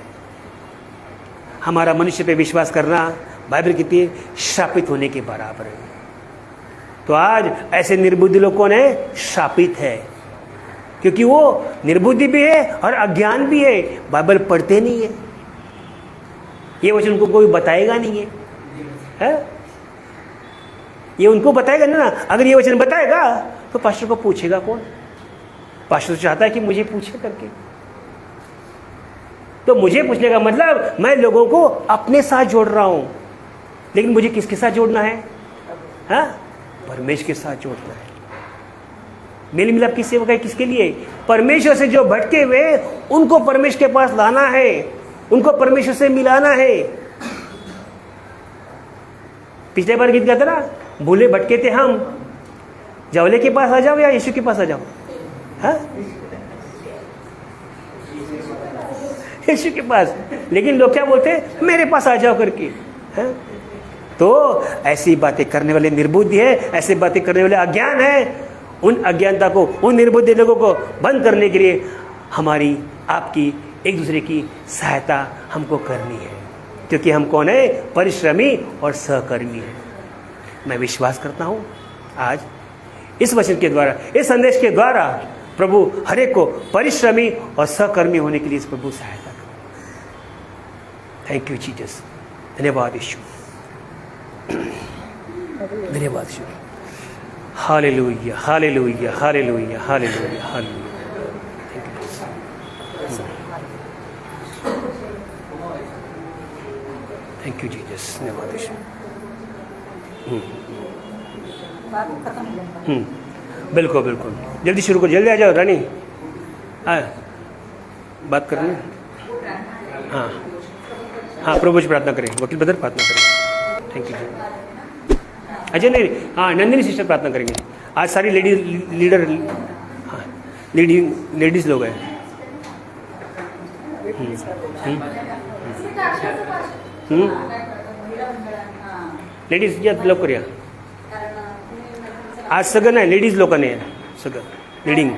हमारा मनुष्य पे विश्वास करना बाइबल कहती है श्रापित होने के बराबर है। तो आज ऐसे निर्बुद्धि लोग कौन है, श्रापित है, क्योंकि वो निर्बुद्धि भी है और अज्ञान भी है, बाइबल पढ़ते नहीं है, ये वचन उनको कोई बताएगा नहीं है, है? ये उनको बताएगा ना, अगर ये वचन बताएगा तो पास्टर को पूछेगा कौन? पास्टर चाहता है कि मुझे पूछे करके, तो मुझे पूछने का मतलब मैं लोगों को अपने साथ जोड़ रहा हूं, लेकिन मुझे किसके साथ जोड़ना है? हाँ, परमेश्वर के साथ जोड़ना है। मेल मिलाप की सेवा है किसके लिए? परमेश्वर से जो भटके हुए उनको परमेश्वर के पास लाना है, उनको परमेश्वर से मिलाना है। पिछले बार गीत गाता ना, भूले भटके थे हम, जवले के पास आ जाओ या यीशु के पास आ जाओ? हाँ, यीशु के पास। लेकिन लोग क्या बोलते हैं, मेरे पास आ जाओ करके। हाँ? तो ऐसी बातें करने वाले निर्बुद्धि है, ऐसी बातें करने वाले अज्ञान है। उन अज्ञानता को, उन निर्बुद्धि लोगों को बंद करने के लिए हमारी, आपकी, एक दूसरे की सहायता हमको करनी है, क्योंकि हम कौन है? परिश्रमी और सहकर्मी है। मैं विश्वास करता हूँ आज इस वचन के द्वारा, इस संदेश के द्वारा प्रभु हर एक को परिश्रमी और सहकर्मी होने के लिए इस प्रभु सहायता करो। थैंक यू जीसस, धन्यवाद यीशु, धन्यवाद यीशु। Hallelujah, hallelujah, hallelujah, hallelujah, hallelujah. Thank you Jesus, धन्यवाद यीशु। बिल्कुल बिल्कुल, जल्दी शुरू करो, जल्दी आ जाओ रानी। हाँ, बात करनी। हाँ हाँ, प्रभु जी प्रार्थना करें, वकील ब्रदर प्रार्थना करें। थैंक यू जी। अच्छा नहीं, हाँ, नंदिनी सिस्टर प्रार्थना करेंगे। आज सारी लेडीज लीडर, हाँ, लेडीज लोग हैं। लेडीज या लवकर या, आज सगळं नाही, लेडीज लोकांनी आहे सगळं लीडिंग.